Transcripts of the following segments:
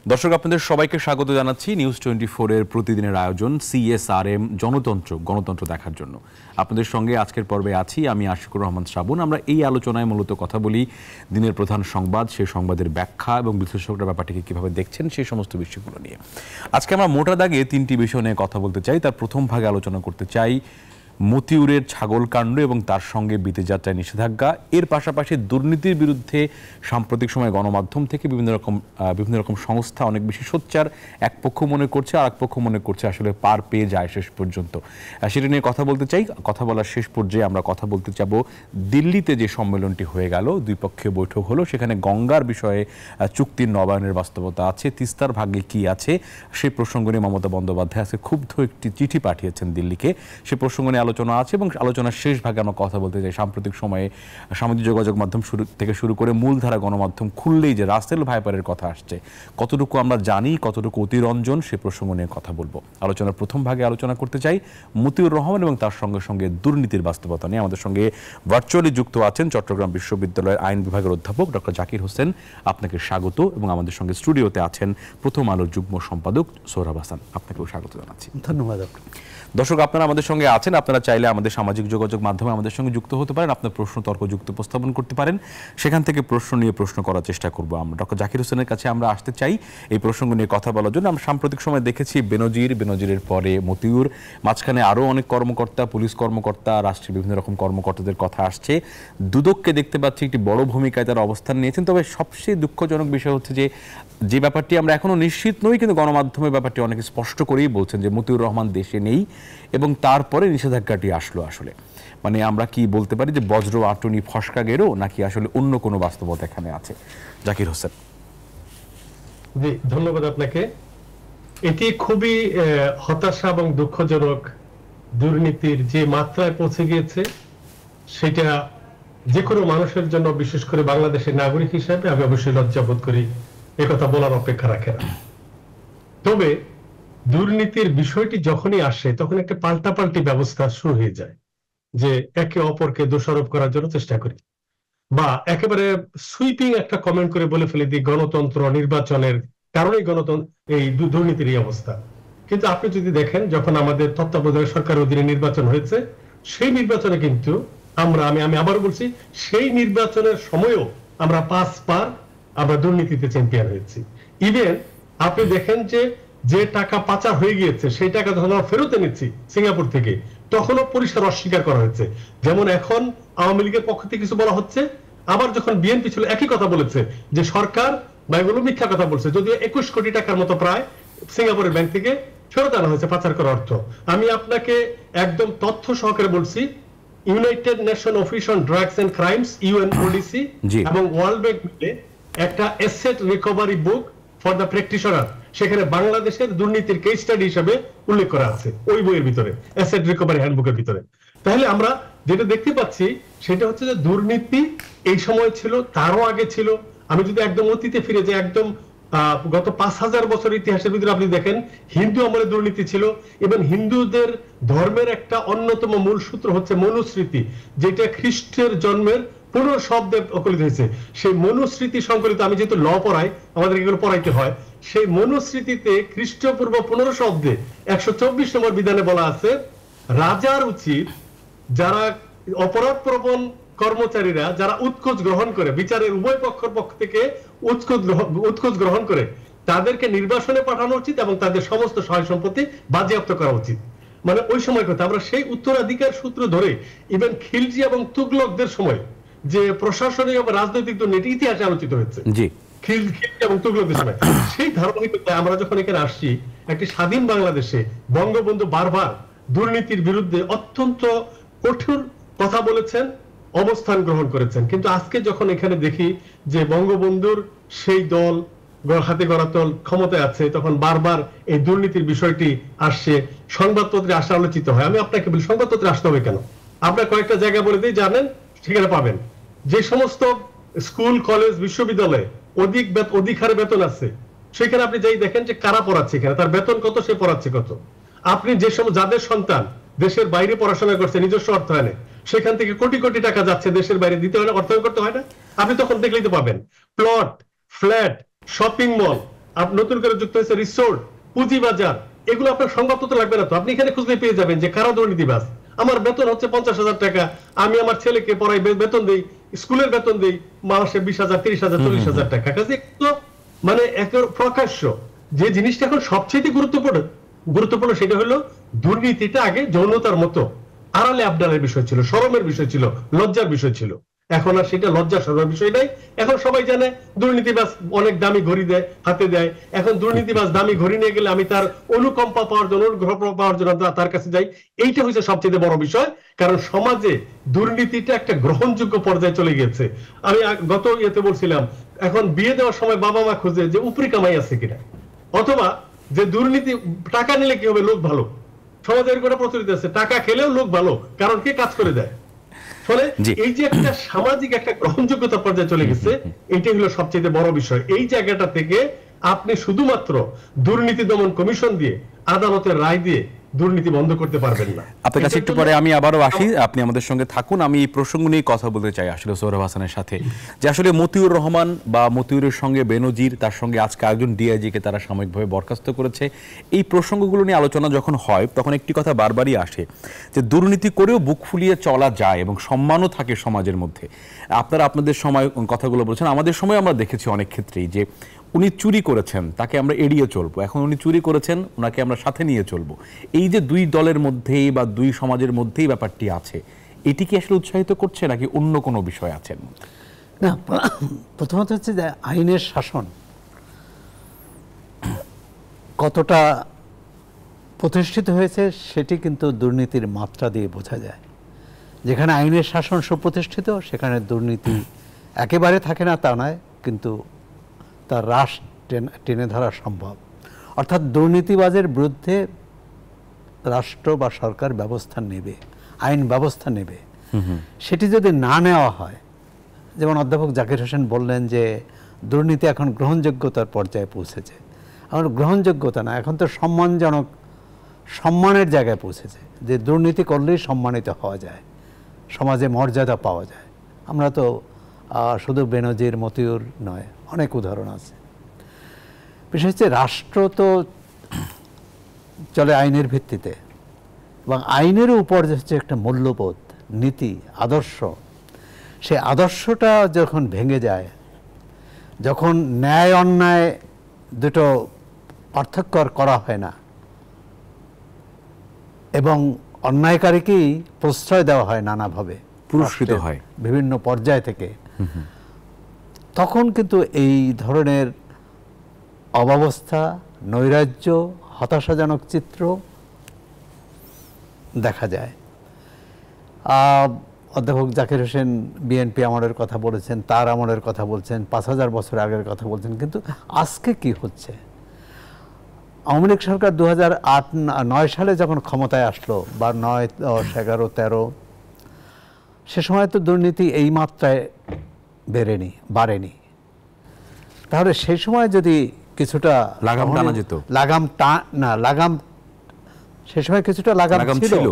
দর্শক আপনাদের সবাইকে স্বাগত জানাচ্ছি নিউজ 24 এর প্রতিদিনের আয়োজন সিএসআরএম গণতন্ত্র দেখার জন্য। আপনাদের সঙ্গে আজকের পর্বে আছি আমি আশিকুর রহমান শ্রাবণ। আমরা এই আলোচনায় মূলত কথা বলি দিনের প্রধান সংবাদ, সেই সংবাদের ব্যাখ্যা এবং বিশ্লেষকরা ব্যাপারটিকে কিভাবে দেখছেন সেই সমস্ত বিষয়গুলো নিয়ে। আজকে আমরা মোটা দাগে তিনটি বিষয় নিয়ে কথা বলতে চাই। তার প্রথম ভাগে আলোচনা করতে চাই মতিউরের ছাগলকাণ্ড এবং তার সঙ্গে বিদেযাত্রায় নিষেধাজ্ঞা, এর পাশাপাশি দুর্নীতির বিরুদ্ধে সাম্প্রতিক সময়ে গণমাধ্যম থেকে বিভিন্ন রকম সংস্থা অনেক বেশি সোচ্চার, এক পক্ষ মনে করছে আর এক পক্ষ মনে করছে আসলে পার পেয়ে যায় শেষ পর্যন্ত। সেটা নিয়ে কথা বলতে চাই। কথা বলার শেষ পর্যায়ে আমরা কথা বলতে চাবো দিল্লিতে যে সম্মেলনটি হয়ে গেল, দুই পক্ষীয় বৈঠক হলো, সেখানে গঙ্গার বিষয়ে চুক্তির নবায়নের বাস্তবতা আছে, তিস্তার ভাগ্যে কি আছে সেই প্রসঙ্গ নিয়ে মমতা বন্দ্যোপাধ্যায় আজকে ক্ষুব্ধ একটি চিঠি পাঠিয়েছেন দিল্লিকে। সে প্রসঙ্গ নিয়ে আলোচনা আছে এবং আলোচনার শেষ ভাগে আমরা কথা বলতে চাই সাম্প্রতিক সময়ে সামাজিক যোগাযোগ মাধ্যম শুরু করে মূলধারা গণমাধ্যম খুললেই যে রাসেল ভাইপারের কথা আসছে, কতটুকু আমরা জানি, কতটুকু অতিরঞ্জন, সে প্রসঙ্গ নিয়ে কথা বলবো। আলোচনার প্রথম ভাগে আলোচনা করতে চাই মতিউর রহমান এবং তার সঙ্গে সঙ্গে দুর্নীতির বাস্তবতা নিয়ে। আমাদের সঙ্গে ভার্চুয়ালি যুক্ত আছেন চট্টগ্রাম বিশ্ববিদ্যালয়ের আইন বিভাগের অধ্যাপক ডক্টর জাকির হোসেন, আপনাকে স্বাগত। এবং আমাদের সঙ্গে স্টুডিওতে আছেন প্রথম আলোর যুগ্ম সম্পাদক সোহরাব হাসান, আপনাকেও স্বাগত জানাচ্ছি। ধন্যবাদ। দর্শক আপনারা আমাদের সঙ্গে আছেন, আপনারা চাইলে আমাদের সামাজিক যোগাযোগ মাধ্যমে আমাদের সঙ্গে যুক্ত হতে পারেন, আপনার প্রশ্ন তর্কযুক্ত উপস্থাপন করতে পারেন, সেখান থেকে প্রশ্ন নিয়ে প্রশ্ন করার চেষ্টা করবো আমরা। ডক্টর জাকির হোসেনের কাছে আমরা আসতে চাই এই প্রসঙ্গ নিয়ে কথা বলার জন্য। আমরা সাম্প্রতিক সময় দেখেছি বেনজিরের পরে মতিউর, মাঝখানে আরও অনেক কর্মকর্তা, পুলিশ কর্মকর্তা, রাষ্ট্রের বিভিন্ন রকম কর্মকর্তাদের কথা আসছে। দুদককে দেখতে পাচ্ছি একটি বড় ভূমিকায় তারা অবস্থান নিয়েছেন। তবে সবচেয়ে দুঃখজনক বিষয় হচ্ছে যে ব্যাপারটি আমরা এখনো নিশ্চিত নই, কিন্তু গণমাধ্যমে ব্যাপারটি অনেক স্পষ্ট করেই বলছেন যে মতিউর রহমান দেশে নেই এবং তারপরে নিষেধাজ্ঞাটি আসলো। আসলে মানে আমরা কি বলতে পারি যে বজ্র আটুনি ফসকা গেরো, নাকি আসলে অন্য কোনো বাস্তবতা এখানে আছে? জাকির হোসেন। জি, ধন্যবাদ আপনাকে। এটি খুবই হতাশা এবং দুঃখজনক। দুর্নীতির যে মাত্রায় পৌঁছে গিয়েছে সেটা যে কোনো মানুষের জন্য, বিশেষ করে বাংলাদেশের নাগরিক হিসেবে আমি অবশ্যই লজ্জাবোধ করি, একথা বলার অপেক্ষা রাখে না। তবে দুর্নীতির বিষয়টি যখনই আসে তখন একটা পাল্টাপাল্টি ব্যবস্থা শুরু হয়ে যায়, যে একে অপরকে দোষারোপ করার জন্য চেষ্টা করি, বা একেবারে সুইপিং একটা কমেন্ট করে বলে ফেলে দিই গণতন্ত্র নির্বাচনের কারণেই এই দুর্নীতির এই অবস্থা। কিন্তু আপনি যদি দেখেন, যখন আমাদের তত্ত্বাবধায়ক সরকারের অধীনে নির্বাচন হয়েছে, সেই নির্বাচনে কিন্তু আমি আবার বলছি, সেই নির্বাচনের সময়ও আমরা 5 বার আমরা দুর্নীতিতে চ্যাম্পিয়ন হয়েছি। ইভেন আপনি দেখেন যে টাকা পাচার হয়ে গিয়েছে সেই টাকা যখন আমরা ফেরত এনেছি সিঙ্গাপুর থেকে, তখনও পরিষ্কার অস্বীকার করা হয়েছে। যেমন এখন আওয়ামী লীগের পক্ষ থেকে কিছু বলা হচ্ছে, আবার যখন বিএনপি ছিল একই কথা বলেছে যে সরকার বা এগুলো মিথ্যা কথা বলছে, যদিও 21 কোটি টাকার মতো প্রায় সিঙ্গাপুরের ব্যাংক থেকে ফেরত আনা হয়েছে পাচার করার অর্থ। আমি আপনাকে একদম তথ্য সহকারে বলছি, United Nation office on drugs and crimes UNODC এবং ওয়ার্ল্ড ব্যাংক মিলে একটা asset recovery book for the practitioner, সেখানে বাংলাদেশের দুর্নীতির কেস স্টাডি হিসেবে উল্লেখ করা আছে ওই বইয়ের ভিতরে, অ্যাসেট রিকভারি হ্যান্ডবুকের ভিতরে। তাহলে আমরা যেটা দেখতে পাচ্ছি সেটা হচ্ছে যে দুর্নীতি এই সময় ছিল, তারও আগে ছিল। আমি যদি একদম অতীতে ফিরে যাই, একদম গত 5000 বছর ইতিহাসের ভিতরে আপনি দেখেন হিন্দু আমলে দুর্নীতি ছিল, এবং হিন্দুদের ধর্মের একটা অন্যতম মূল সূত্র হচ্ছে মনুস্মৃতি, যেটা খ্রিস্টের জন্মের 15 শব্দে অকলিত হয়েছে। সেই মনুস্মৃতি সংকলিত, আমি যেহেতু ল পড়াই, আমাদের এগুলো পড়াইতে হয়, সেই মনুস্মৃতিতে খ্রিস্টপূর্ব 15 শব্দে 124 নম্বর বিধানে বলা আছে, রাজার উচিত যারা অপরাধ প্রবণ কর্মচারীরা যারা উৎকোচ গ্রহণ করে, বিচারের উভয় পক্ষের পক্ষ থেকে উৎকোচ গ্রহণ করে, তাদেরকে নির্বাসনে পাঠানো উচিত এবং তাদের সমস্ত সহায় সম্পত্তি বাজেয়াপ্ত করা উচিত। মানে ওই সময় কথা আমরা সেই উত্তরাধিকার সূত্র ধরে, ইভেন খিলজি এবং তুগলকদের সময় যে প্রশাসনিক এবং রাজনৈতিক দুর্নীতি ইতিহাসে আলোচিত হয়েছে, খিলজি এবং তুগলকদের সময়, সেই ধারাবাহিকতায় আমরা যখন এখানে আসছি, একটি স্বাধীন বাংলাদেশে বঙ্গবন্ধু বারবার দুর্নীতির বিরুদ্ধে অত্যন্ত কঠোর কথা বলেছেন, অবস্থান গ্রহণ করেছেন। কিন্তু আজকে যখন এখানে দেখি যে বঙ্গবন্ধুর সেই দল হাতে গড়া দল ক্ষমতায় আছে, তখন বারবার এই দুর্নীতির বিষয়টি আসছে, সংবাদপত্রে আসা আলোচিত হয়। আমি আপনাকে বলি, সংবাদপত্রে আসতে হবে কেন? আপনার কয়েকটা জায়গা বলে দিই, জানেন, সেখানে পাবেন যে সমস্ত স্কুল কলেজ বিশ্ববিদ্যালয়ে অধিক হারে বেতন আছে, সেখানে আপনি যাই দেখেন যে কারা পড়াচ্ছে, এখানে তার বেতন কত, সে পড়াচ্ছে কত। আপনি যে সময় যাদের সন্তান দেশের বাইরে পড়াশোনা করছে নিজস্ব অর্থায়নে, সেখান থেকে কোটি কোটি টাকা যাচ্ছে দেশের বাইরে, দিতে হয় না, অর্থায়ন করতে হয় না? আপনি তখন দেখলেই তো পাবেন প্লট, ফ্ল্যাট, শপিং মল, নতুন করে যুক্ত হয়েছে রিসোর্ট, পুঁজিবাজার, এগুলো আপনার সংবাদপত্র লাগবে না তো, আপনি এখানে খুঁজলে পেয়ে যাবেন যে কারা দুর্নীতিবাজ। আমার বেতন হচ্ছে 50,000 টাকা, আমি আমার ছেলেকে পড়াই, বেতন দিই, স্কুলের বেতন দিই মাসে 20,000, 30,000, 40,000 টাকা। কাজে একটু মানে একের প্রকাশ্য যে জিনিসটা এখন সবচেয়ে গুরুত্বপূর্ণ সেটা হলো দুর্নীতিটা আগে যৌনতার মতো আড়ালে আবডালের বিষয় ছিল, শরমের বিষয় ছিল, লজ্জার বিষয় ছিল। এখন আর সেটা লজ্জা শরমের বিষয় নাই। এখন সবাই জানে দুর্নীতিবাজ অনেক দামি ঘড়ি দেয়, হাতে দেয়। এখন দুর্নীতিবাজ দামি ঘড়ি নিয়ে গেলে আমি তার অনুকম্পা পাওয়ার জন্য, অনুগ্রহ পাওয়ার জন্য তার কাছে যাই। এইটা হচ্ছে সবচেয়ে বড় বিষয়, কারণ সমাজে দুর্নীতিটা একটা গ্রহণযোগ্য পর্যায়ে চলে গিয়েছে। আমি গত ইয়েতে বলছিলাম, এখন বিয়ে দেওয়ার সময় বাবা মা খোঁজে যে উপরি কামাই আছে কিনা, অথবা যে দুর্নীতি টাকা নিলে কি হবে, লোক ভালো। সমাজের করে প্রচলিত আছে, টাকা খেলেও লোক ভালো, কারণ কে কাজ করে দেয়। ফলে এই যে একটা সামাজিক একটা গ্রহণযোগ্যতা পর্যায়ে চলে গেছে, এটাই হলো সবচেয়ে বড় বিষয়। এই জায়গাটা থেকে আপনি শুধুমাত্র দুর্নীতি দমন কমিশন দিয়ে, আদালতের রায় দিয়ে দুর্নীতি বন্ধ করতে পারবেন না। আপনার কাছে একটু পরে আমি আবারও আসি, আপনি আমাদের সঙ্গে থাকুন। আমি এই প্রসঙ্গ নিয়ে কথা বলতে চাই আসলে সোহরাব হাসানের সাথে, যে আসলে মতিউর রহমান বা মতিউরের সঙ্গে বেনজির, তার সঙ্গে আজকে একজন ডিআইজিকে তারা সাময়িকভাবে বরখাস্ত করেছে। এই প্রসঙ্গগুলো নিয়ে আলোচনা যখন হয় তখন একটি কথা বারবারই আসে, যে দুর্নীতি করেও বুক ফুলিয়ে চলা যায় এবং সম্মানও থাকে সমাজের মধ্যে। আপনারা আপনাদের সময় কথাগুলো বলছেন, আমাদের সময় আমরা দেখেছি অনেক ক্ষেত্রেই যে উনি চুরি করেছেন, তাকে আমরা এড়িয়ে চলবো, এখন উনি চুরি করেছেন, ওনাকে আমরা সাথে নিয়ে চলবো। এই যে দুই দলের মধ্যেই বা দুই সমাজের মধ্যেই ব্যাপারটি আছে, এটি কি আসলে উৎসাহিত করছে নাকি অন্য কোনো বিষয় আছেন? না, প্রথমত হচ্ছে যে আইনের শাসন কতটা প্রতিষ্ঠিত হয়েছে সেটি কিন্তু দুর্নীতির মাত্রা দিয়ে বোঝা যায়। যেখানে আইনের শাসন সুপ্রতিষ্ঠিত সেখানে দুর্নীতি একেবারে থাকে না তা নয়, কিন্তু তার হ্রাস টেনে ধরা সম্ভব। অর্থাৎ দুর্নীতিবাজের বিরুদ্ধে রাষ্ট্র বা সরকার ব্যবস্থা নেবে, আইন ব্যবস্থা নেবে। সেটি যদি না নেওয়া হয়, যেমন অধ্যাপক জাকির হোসেন বললেন যে দুর্নীতি এখন গ্রহণযোগ্যতার পর্যায়ে পৌঁছেছে। এখন গ্রহণযোগ্যতা না, এখন তো সম্মানজনক, সম্মানের জায়গায় পৌঁছেছে, যে দুর্নীতি করলেই সম্মানিত হওয়া যায়, সমাজে মর্যাদা পাওয়া যায়। আমরা তো শুধু বেনজির, মতিউর নয়, অনেক উদাহরণ আছে। বিশেষ হচ্ছে রাষ্ট্র তো চলে আইনের ভিত্তিতে, এবং আইনের উপর হচ্ছে একটা মূল্যবোধ, নীতি, আদর্শ। সে আদর্শটা যখন ভেঙে যায়, যখন ন্যায় অন্যায় দুটো পার্থক্য করা হয় না এবং অন্যায়কারীকেই প্রশ্রয় দেওয়া হয় নানাভাবে, পুরস্কৃত হয় বিভিন্ন পর্যায় থেকে, তখন কিন্তু এই ধরনের অব্যবস্থা, নৈরাজ্য, হতাশাজনক চিত্র দেখা যায়। অধ্যাপক জাকির হোসেন বিএনপি আমলের কথা বলেছেন, তার আমলের কথা বলছেন, 5,000 বছর আগের কথা বলছেন, কিন্তু আজকে কি হচ্ছে? আওয়ামী লীগ সরকার 2008-9 সালে যখন ক্ষমতায় আসলো, বা 9, 10, 11, 13, সে সময় তো দুর্নীতি এই মাত্রায় বাড়েনি। তাহলে সেই সময় যদি কিছুটা লাগাম টানা যেত, সে সময় কিছুটা লাগাম ছিল,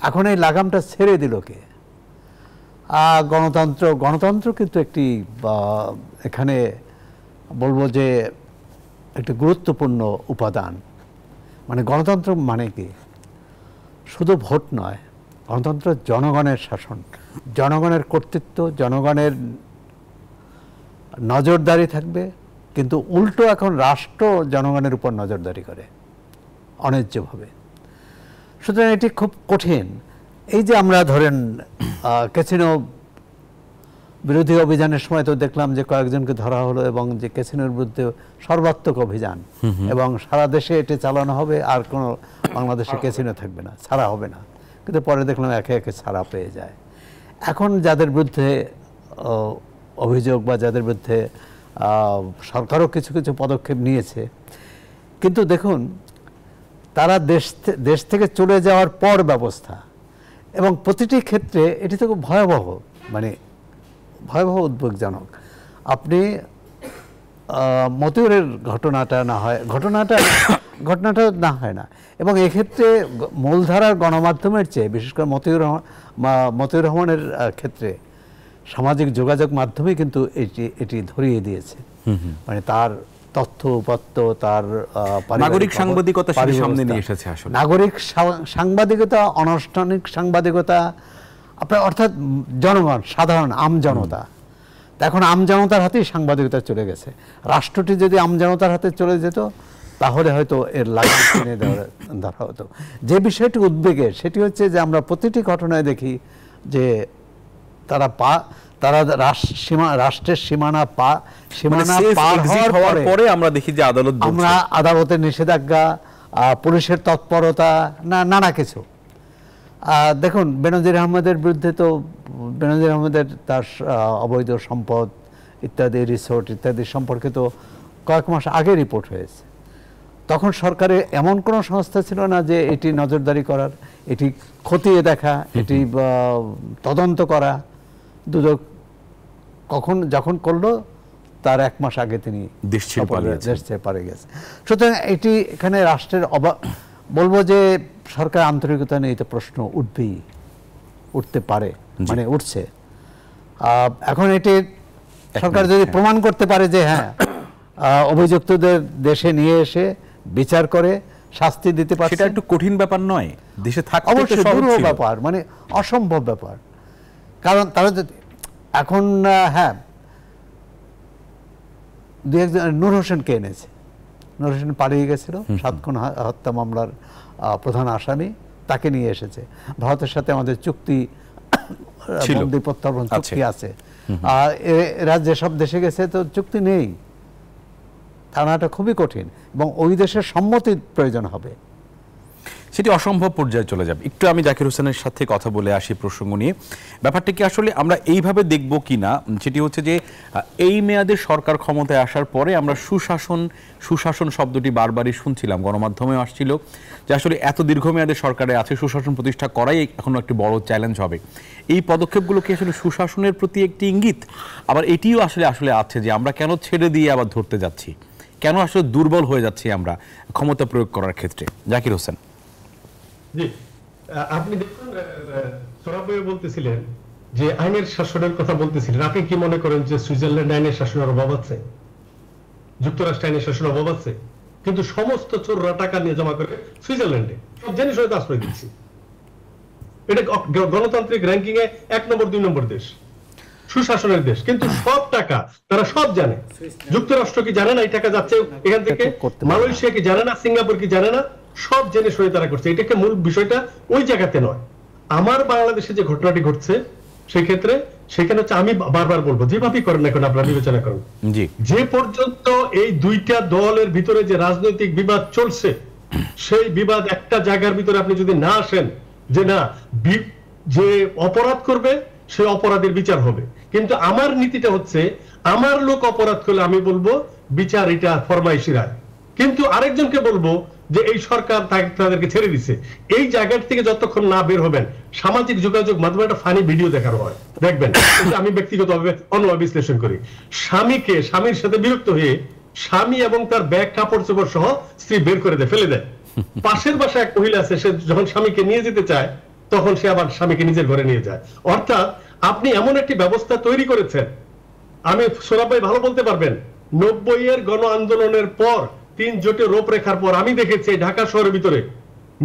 এখন এই লাগামটা ছেড়ে দিল কে? গণতন্ত্র কিন্তু একটি, এখানে বলবো যে একটি গুরুত্বপূর্ণ উপাদান। মানে গণতন্ত্র মানে কি? শুধু ভোট নয়, গণতন্ত্র জনগণের শাসন, জনগণের কর্তৃত্ব, জনগণের নজরদারি থাকবে। কিন্তু উল্টো এখন রাষ্ট্র জনগণের উপর নজরদারি করে অন্যায্যভাবে। সুতরাং এটি খুব কঠিন। এই যে আমরা ধরেন ক্যাসিনো বিরোধী অভিযানের সময় তো দেখলাম যে কয়েকজনকে ধরা হলো, এবং যে ক্যাসিনোর বিরুদ্ধে সর্বাত্মক অভিযান, এবং সারা দেশে এটি চালানো হবে, আর কোনো বাংলাদেশে ক্যাসিনো থাকবে না, ছাড়া হবে না। কিন্তু পরে দেখলাম একে একে ছাড়া পেয়ে যায়। এখন যাদের বিরুদ্ধে অভিযোগ বা যাদের বিরুদ্ধে সরকারও কিছু কিছু পদক্ষেপ নিয়েছে, কিন্তু দেখুন তারা দেশ থেকে চলে যাওয়ার পর ব্যবস্থা, এবং প্রতিটি ক্ষেত্রে এটি তো খুব ভয়াবহ, মানে ভয়াবহ, উদ্বেগজনক। আপনি মতিউরের ঘটনাটা না হয় না, এবং এক্ষেত্রে মূলধারার গণমাধ্যমের চেয়ে, বিশেষ করে মতিউর রহমানের ক্ষেত্রে সামাজিক যোগাযোগ মাধ্যমে কিন্তু এটি ধরিয়ে দিয়েছে। মানে তার তথ্য উপাত্ত, তার নাগরিক সাংবাদিকতা সেটা সামনে নিয়ে এসেছে আসলে। নাগরিক সাংবাদিকতা, অনানুষ্ঠানিক সাংবাদিকতা, আপনার অর্থাৎ জনগণ, সাধারণ আমজনতা। এখন আমজনতার হাতেই সাংবাদিকতা চলে গেছে। রাষ্ট্রটি যদি আমজনতার হাতে চলে যেত তাহলে হয়তো এর লাগাম টেনে ধরা হতো। যে বিষয়টি উদ্বেগের সেটি হচ্ছে যে আমরা প্রতিটি ঘটনায় দেখি যে তারা রাষ্ট্রের সীমানা পার হওয়ার পরে আমরা দেখি যে আমরা আদালতের নিষেধাজ্ঞা, পুলিশের তৎপরতা, নানা কিছু। দেখুন বেনজির আহমেদের বিরুদ্ধে তো বেনজির আহমেদের তার অবৈধ সম্পদ ইত্যাদি, রিসোর্ট ইত্যাদি সম্পর্কে তো কয়েক মাস আগে রিপোর্ট হয়েছে। তখন সরকারের এমন কোনো সংস্থা ছিল না যে এটি নজরদারি করার, এটি খতিয়ে দেখা, এটি তদন্ত করা। দুদক যখন করলো তার এক মাস আগে তিনি দেশ ছেড়ে পালিয়ে গেছে। সুতরাং এটি এখানে রাষ্ট্রের বলবো যে সরকার আন্তরিকতা নিয়ে তো প্রশ্ন উঠতে পারে, মানে উঠছে। এখন এটি সরকার যদি প্রমাণ করতে পারে যে হ্যাঁ অভিযুক্তদের দেশে নিয়ে এসে বিচার করে শাস্তি দিতে পারে, সেটা একটু কঠিন ব্যাপার নয়। দেশে থাকতে অবশ্যই দুরূহ ব্যাপার, মানে অসম্ভব ব্যাপার। কারণ তারা এখন হ্যাঁ দু একজন নূর হোসেনকে এনেছে। নূর হোসেন পালিয়ে গেছিল, 7 খুন হত্যা মামলার প্রধান আসামি, তাকে নিয়ে এসেছে। ভারতের সাথে আমাদের চুক্তি, বন্দী প্রত্যার্পণ চুক্তি আছে। আর এরা যেসব দেশে গেছে তো চুক্তি নেই। ধারণাটা খুবই কঠিন এবং ওই দেশের সম্মতির প্রয়োজন হবে। সেটি অসম্ভব পর্যায়ে চলে যাবে। একটু আমি জাকির হোসেনের সাথে কথা বলে আসি প্রসঙ্গ নিয়ে। ব্যাপারটা কি আসলে আমরা এইভাবে দেখব কি না, সেটি হচ্ছে যে এই মেয়াদে সরকার ক্ষমতায় আসার পরে আমরা সুশাসন শব্দটি বারবারই শুনছিলাম, গণমাধ্যমেও আসছিল যে আসলে এত দীর্ঘমেয়াদে সরকারে আছে, সুশাসন প্রতিষ্ঠা করাই এখনো একটি বড় চ্যালেঞ্জ হবে। এই পদক্ষেপগুলো কি আসলে সুশাসনের প্রতি একটি ইঙ্গিত? আবার এটিও আসলে আছে যে আমরা কেন ছেড়ে দিয়ে আবার ধরতে যাচ্ছি, কেন আসলে দুর্বল হয়ে যাচ্ছি আমরা ক্ষমতা প্রয়োগ করার ক্ষেত্রে? জাকির হোসেন। জি, আপনি দেখুন সোহরাব ভাই বলতেছিলেন যে আইনের শাসনের কথা বলতেছিলেন। আপনি কি মনে করেন যে সুইজারল্যান্ড আইনের শাসনের অভাব আছে, যুক্তরাষ্ট্র আইনের শাসনের অভাব আছে? কিন্তু সমস্ত চোররা টাকা নিয়ে জমা করে সুইজারল্যান্ডে, সব জিনিস হয়তো আশ্রয় দিচ্ছি। এটা গণতান্ত্রিক র্যাঙ্কিং এ 1 নম্বর 2 নম্বর দেশ, সুশাসনের দেশ, কিন্তু সব টাকা তারা সব জানে। যুক্তরাষ্ট্র কি জানে না এই টাকা যাচ্ছে এখান থেকে? মালয়েশিয়া কি জানে না? সিঙ্গাপুর কি জানে না? সব জেনে শুনে তারা করছে। এটাকে মূল বিষয়টা ওই জায়গাতে নয়। আমার বাংলাদেশে যে ঘটনাটি ঘটছে সেই ক্ষেত্রে সেখানে হচ্ছে, আমি বারবার বলবো যেভাবেই করেন না কেন আপনারা বিবেচনা করেন, যে পর্যন্ত এই দুইটা দলের ভিতরে যে রাজনৈতিক বিবাদ চলছে, সেই বিবাদ একটা জায়গার ভিতরে আপনি যদি না আসেন যে না যে অপরাধ করবে সে অপরাধের বিচার হবে। কিন্তু আমার নীতিটা হচ্ছে আমার লোক অপরাধ করলে আমি বলবো বিচার এটা ফরমাইশি রায়, কিন্তু আরেকজনকে বলবো যে এই সরকার তাদেরকে ছেড়ে দিছে। এই জায়গা থেকে যতক্ষণ না বের হবেন, সামাজিক যোগাযোগ মাধ্যমে একটা ফানি ভিডিও দেখার হয়, দেখবেন। আমি ব্যক্তিগতভাবে অন্যভাবে বিশ্লেষণ করি। স্বামীর সাথে বিরক্ত হয়ে স্বামী এবং তার ব্যাগ কাপড় চোপড় সহ স্ত্রী বের করে দেয়, ফেলে দেয়। পাশের বাসায় এক মহিলা আছে, সে যখন স্বামীকে নিয়ে যেতে চায় তখন সে আবার স্বামীকে নিজের ঘরে নিয়ে যায়। অর্থাৎ আপনি এমন একটি ব্যবস্থা তৈরি করেছেন, আমি সোহরাব ভাই ভালো বলতে পারবেন, 90-এর গণ আন্দোলনের পর 3 জোটে রূপরেখার পর আমি দেখেছি ঢাকা শহরের ভিতরে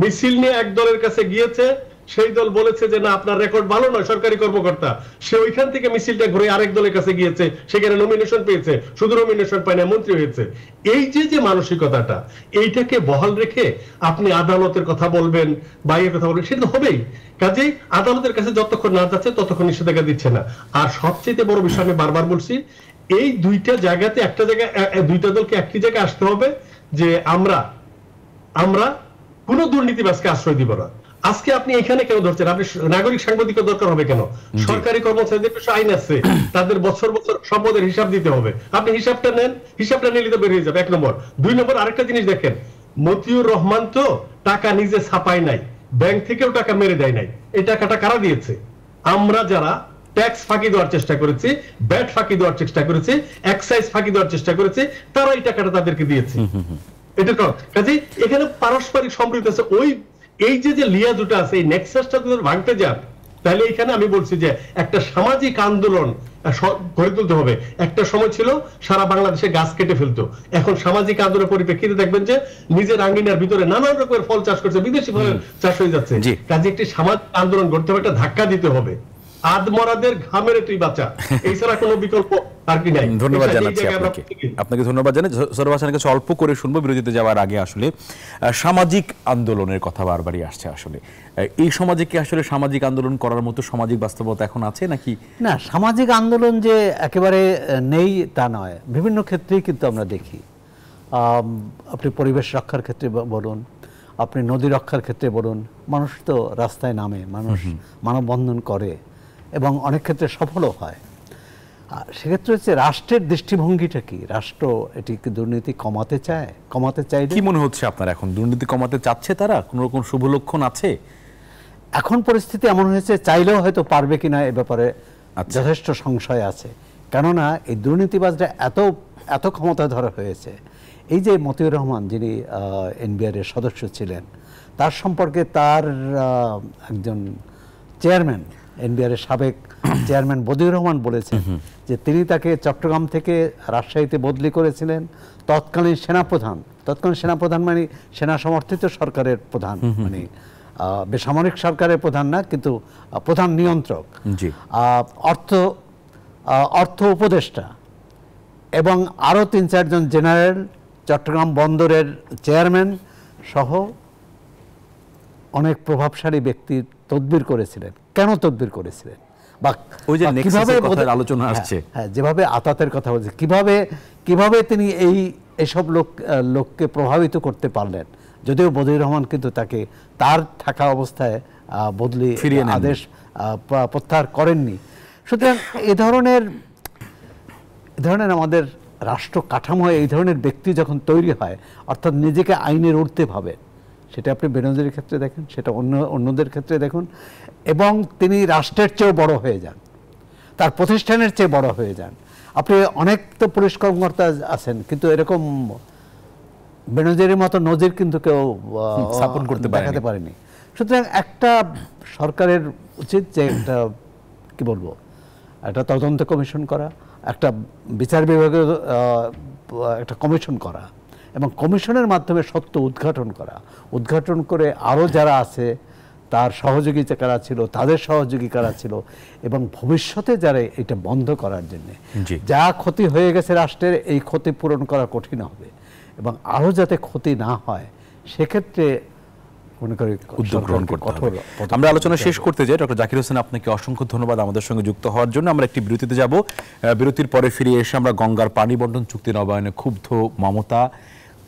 মিছিল নিয়ে এক দলের কাছে গিয়েছে, সেই দল বলেছে যে না আপনার রেকর্ড ভালো নয়, সরকারি কর্মকর্তা। সে ওইখান থেকে মিছিলটা ঘুরে আরেক দলের কাছে গিয়েছে, সেখানে নমিনেশন পেয়েছে, শুধু নমিনেশন পায় না, মন্ত্রী হয়েছে। এই যে মানসিকতাটা, এইটাকে বহাল রেখে আপনি আদালতের কথা বলবেন, বাইরের কথা বলবেন, সেটা হবেই। কাজেই আদালতের কাছে যতক্ষণ না যাচ্ছে ততক্ষণ নিষেধাজ্ঞা দিচ্ছে না। আর সবচেয়ে বড় বিষয় আমি বারবার বলছি, এই দুইটা জায়গাতে একটা জায়গায় দুইটা দলকে একটি জায়গায় আসতে হবে যে আমরা কোন দুর্নীতিবাজকে আশ্রয় দিব না। আজকে আপনি এখানে কেন ধরছেন? আপনি নাগরিক সাংবাদিকতা দরকার হবে কেন? সরকারি কর্মচারীদের আইন আছে, তাদের বছর বছর সম্পদের হিসাব দিতে হবে। আপনি হিসাবটা নেন, হিসাবটা নিলে তো বের হয়ে যাবে, 1 নম্বর। 2 নম্বর আরেকটা জিনিস দেখেন, মতিউর রহমান তো টাকা নিজে ছাপায় নাই, ব্যাংক থেকেও টাকা মেরে দেয় নাই। এই টাকাটা কারা দিয়েছে? আমরা যারা ট্যাক্স ফাঁকি দেওয়ার চেষ্টা করেছি, ব্যাট ফাঁকি দেওয়ার চেষ্টা করেছি, এক্সাইজ ফাঁকি দেওয়ার চেষ্টা করেছি, তারা এই টাকাটা তাদেরকে দিয়েছে। এটা কাজে এখানে পারস্পরিক সম্পৃক্ত আছে। ওই এই যে লিয়াজুটা আছে, এই নেক্সাসটা যদি ভাঙতে যান তাহলে এখানে আমি বলছি যে একটা সামাজিক আন্দোলন গড়ে তুলতে হবে। একটা সময় ছিল সারা বাংলাদেশে গাছ কেটে ফেলতো, এখন সামাজিক আন্দোলনের পরিপ্রেক্ষিতে দেখবেন যে নিজের আঙ্গিনার ভিতরে নানান রকমের ফল চাষ করছে, বিদেশি ফলের চাষ হয়ে যাচ্ছে। কাজে একটি সামাজিক আন্দোলন গড়তে হবে, একটা ধাক্কা দিতে হবে। আদমরাদের ঘামের তুই বাঁচা, এছাড়া কোনো বিকল্প আর কি নাই। ধন্যবাদ জানাচ্ছি আপনাকে ধন্যবাদ জানাই। সোহরাব হাসানের কাছে অল্প করে শুনবো বিরতিতে যাওয়ার আগে। আসলে সামাজিক আন্দোলনের কথা বারবারই আসছে, আসলে এই সমাজে কি আসলে সামাজিক আন্দোলন করার মতো সামাজিক বাস্তবতা এখন আছে নাকি? না, সামাজিক আন্দোলন যে একেবারে নেই তা নয়, বিভিন্ন ক্ষেত্রেই কিন্তু আমরা দেখি। আপনি পরিবেশ রক্ষার ক্ষেত্রে বলুন, আপনি নদী রক্ষার ক্ষেত্রে বলুন, মানুষ তো রাস্তায় নামে, মানুষ মানববন্ধন করে এবং অনেক ক্ষেত্রে সফলও হয়। সেক্ষেত্রে হচ্ছে রাষ্ট্রের দৃষ্টিভঙ্গিটা কি, রাষ্ট্র এটি কি দুর্নীতি কমাতে চায়? কি মনে হচ্ছে আপনার, এখন দুর্নীতি কমাতে চাচ্ছে তারা? কোন রকম শুভ লক্ষণ আছে? এখন পরিস্থিতি এমন হয়েছে, চাইলেও হয়তো পারবে কিনা এ ব্যাপারে যথেষ্ট সংশয় আছে। কেননা এই দুর্নীতিবাজরা এত ক্ষমতাধর হয়েছে। এই যে মতিউর রহমান, যিনি এনবিআর এর সদস্য ছিলেন, তার সম্পর্কে তার একজন চেয়ারম্যান, এনবিআর এর সাবেক চেয়ারম্যান বদিউর রহমান বলেছেন যে তিনি তাকে চট্টগ্রাম থেকে রাজশাহীতে বদলি করেছিলেন তৎকালীন সেনাপ্রধান মানে সেনা সমর্থিত সরকারের প্রধান, মানে বেসামরিক সরকারের প্রধান না, কিন্তু প্রধান নিয়ন্ত্রক, অর্থ উপদেষ্টা এবং আরও ৩-৪ জন জেনারেল, চট্টগ্রাম বন্দরের চেয়ারম্যান সহ অনেক প্রভাবশালী ব্যক্তি তদবির করেছিলেন। কেন তদবির করেছিলেন বা কিভাবে আলোচনা আসছে, যেভাবে আতাতের কথা বলছে, কিভাবে তিনি এইসব লোককে প্রভাবিত করতে পারলেন। যদিও বদিউর রহমান কিন্তু তাকে তার থাকা অবস্থায় বদলি আদেশ প্রত্যাহার করেননি। সুতরাং এ ধরনের আমাদের রাষ্ট্র কাঠামো, এই ধরনের ব্যক্তি যখন তৈরি হয়, অর্থাৎ নিজেকে আইনের ঊর্ধ্বে ভাবে, সেটা আপনি বেনজিরের ক্ষেত্রে দেখেন, সেটা অন্যদের ক্ষেত্রে দেখুন, এবং তিনি রাষ্ট্রের চেয়েও বড় হয়ে যান, তার প্রতিষ্ঠানের চেয়ে বড় হয়ে যান। আপনি অনেক তো পুলিশ কর্মকর্তা আছেন, কিন্তু এরকম বেনজিরের মতো নজির কিন্তু কেউ স্থাপন করতে দেখাতে পারেনি। সুতরাং একটা সরকারের উচিত যে একটা কি বলবো, একটা তদন্ত কমিশন করা, একটা বিচার বিভাগের একটা কমিশন করা এবং কমিশনের মাধ্যমে সত্য উদ্ঘাটন করে আরও যারা আছে তার সহযোগী কারা ছিল, তাদের সহযোগী কারা ছিল, এবং ভবিষ্যতে যারা এটা বন্ধ করার জন্য, যা ক্ষতি হয়ে গেছে রাষ্ট্রের, এই ক্ষতি পূরণ করা কঠিন হবে এবং আরও যাতে ক্ষতি না হয় সেক্ষেত্রে উদ্যোগ গ্রহণ করতে হবে। আমরা আলোচনা শেষ করতে যাই। ডক্টর জাকির হোসেন, আপনাকে অসংখ্য ধন্যবাদ আমাদের সঙ্গে যুক্ত হওয়ার জন্য। আমরা একটি বিরতিতে যাব, বিরতির পরে ফিরে এসে আমরা গঙ্গার পানি বন্টন চুক্তি নবায়নে ক্ষুব্ধ মমতা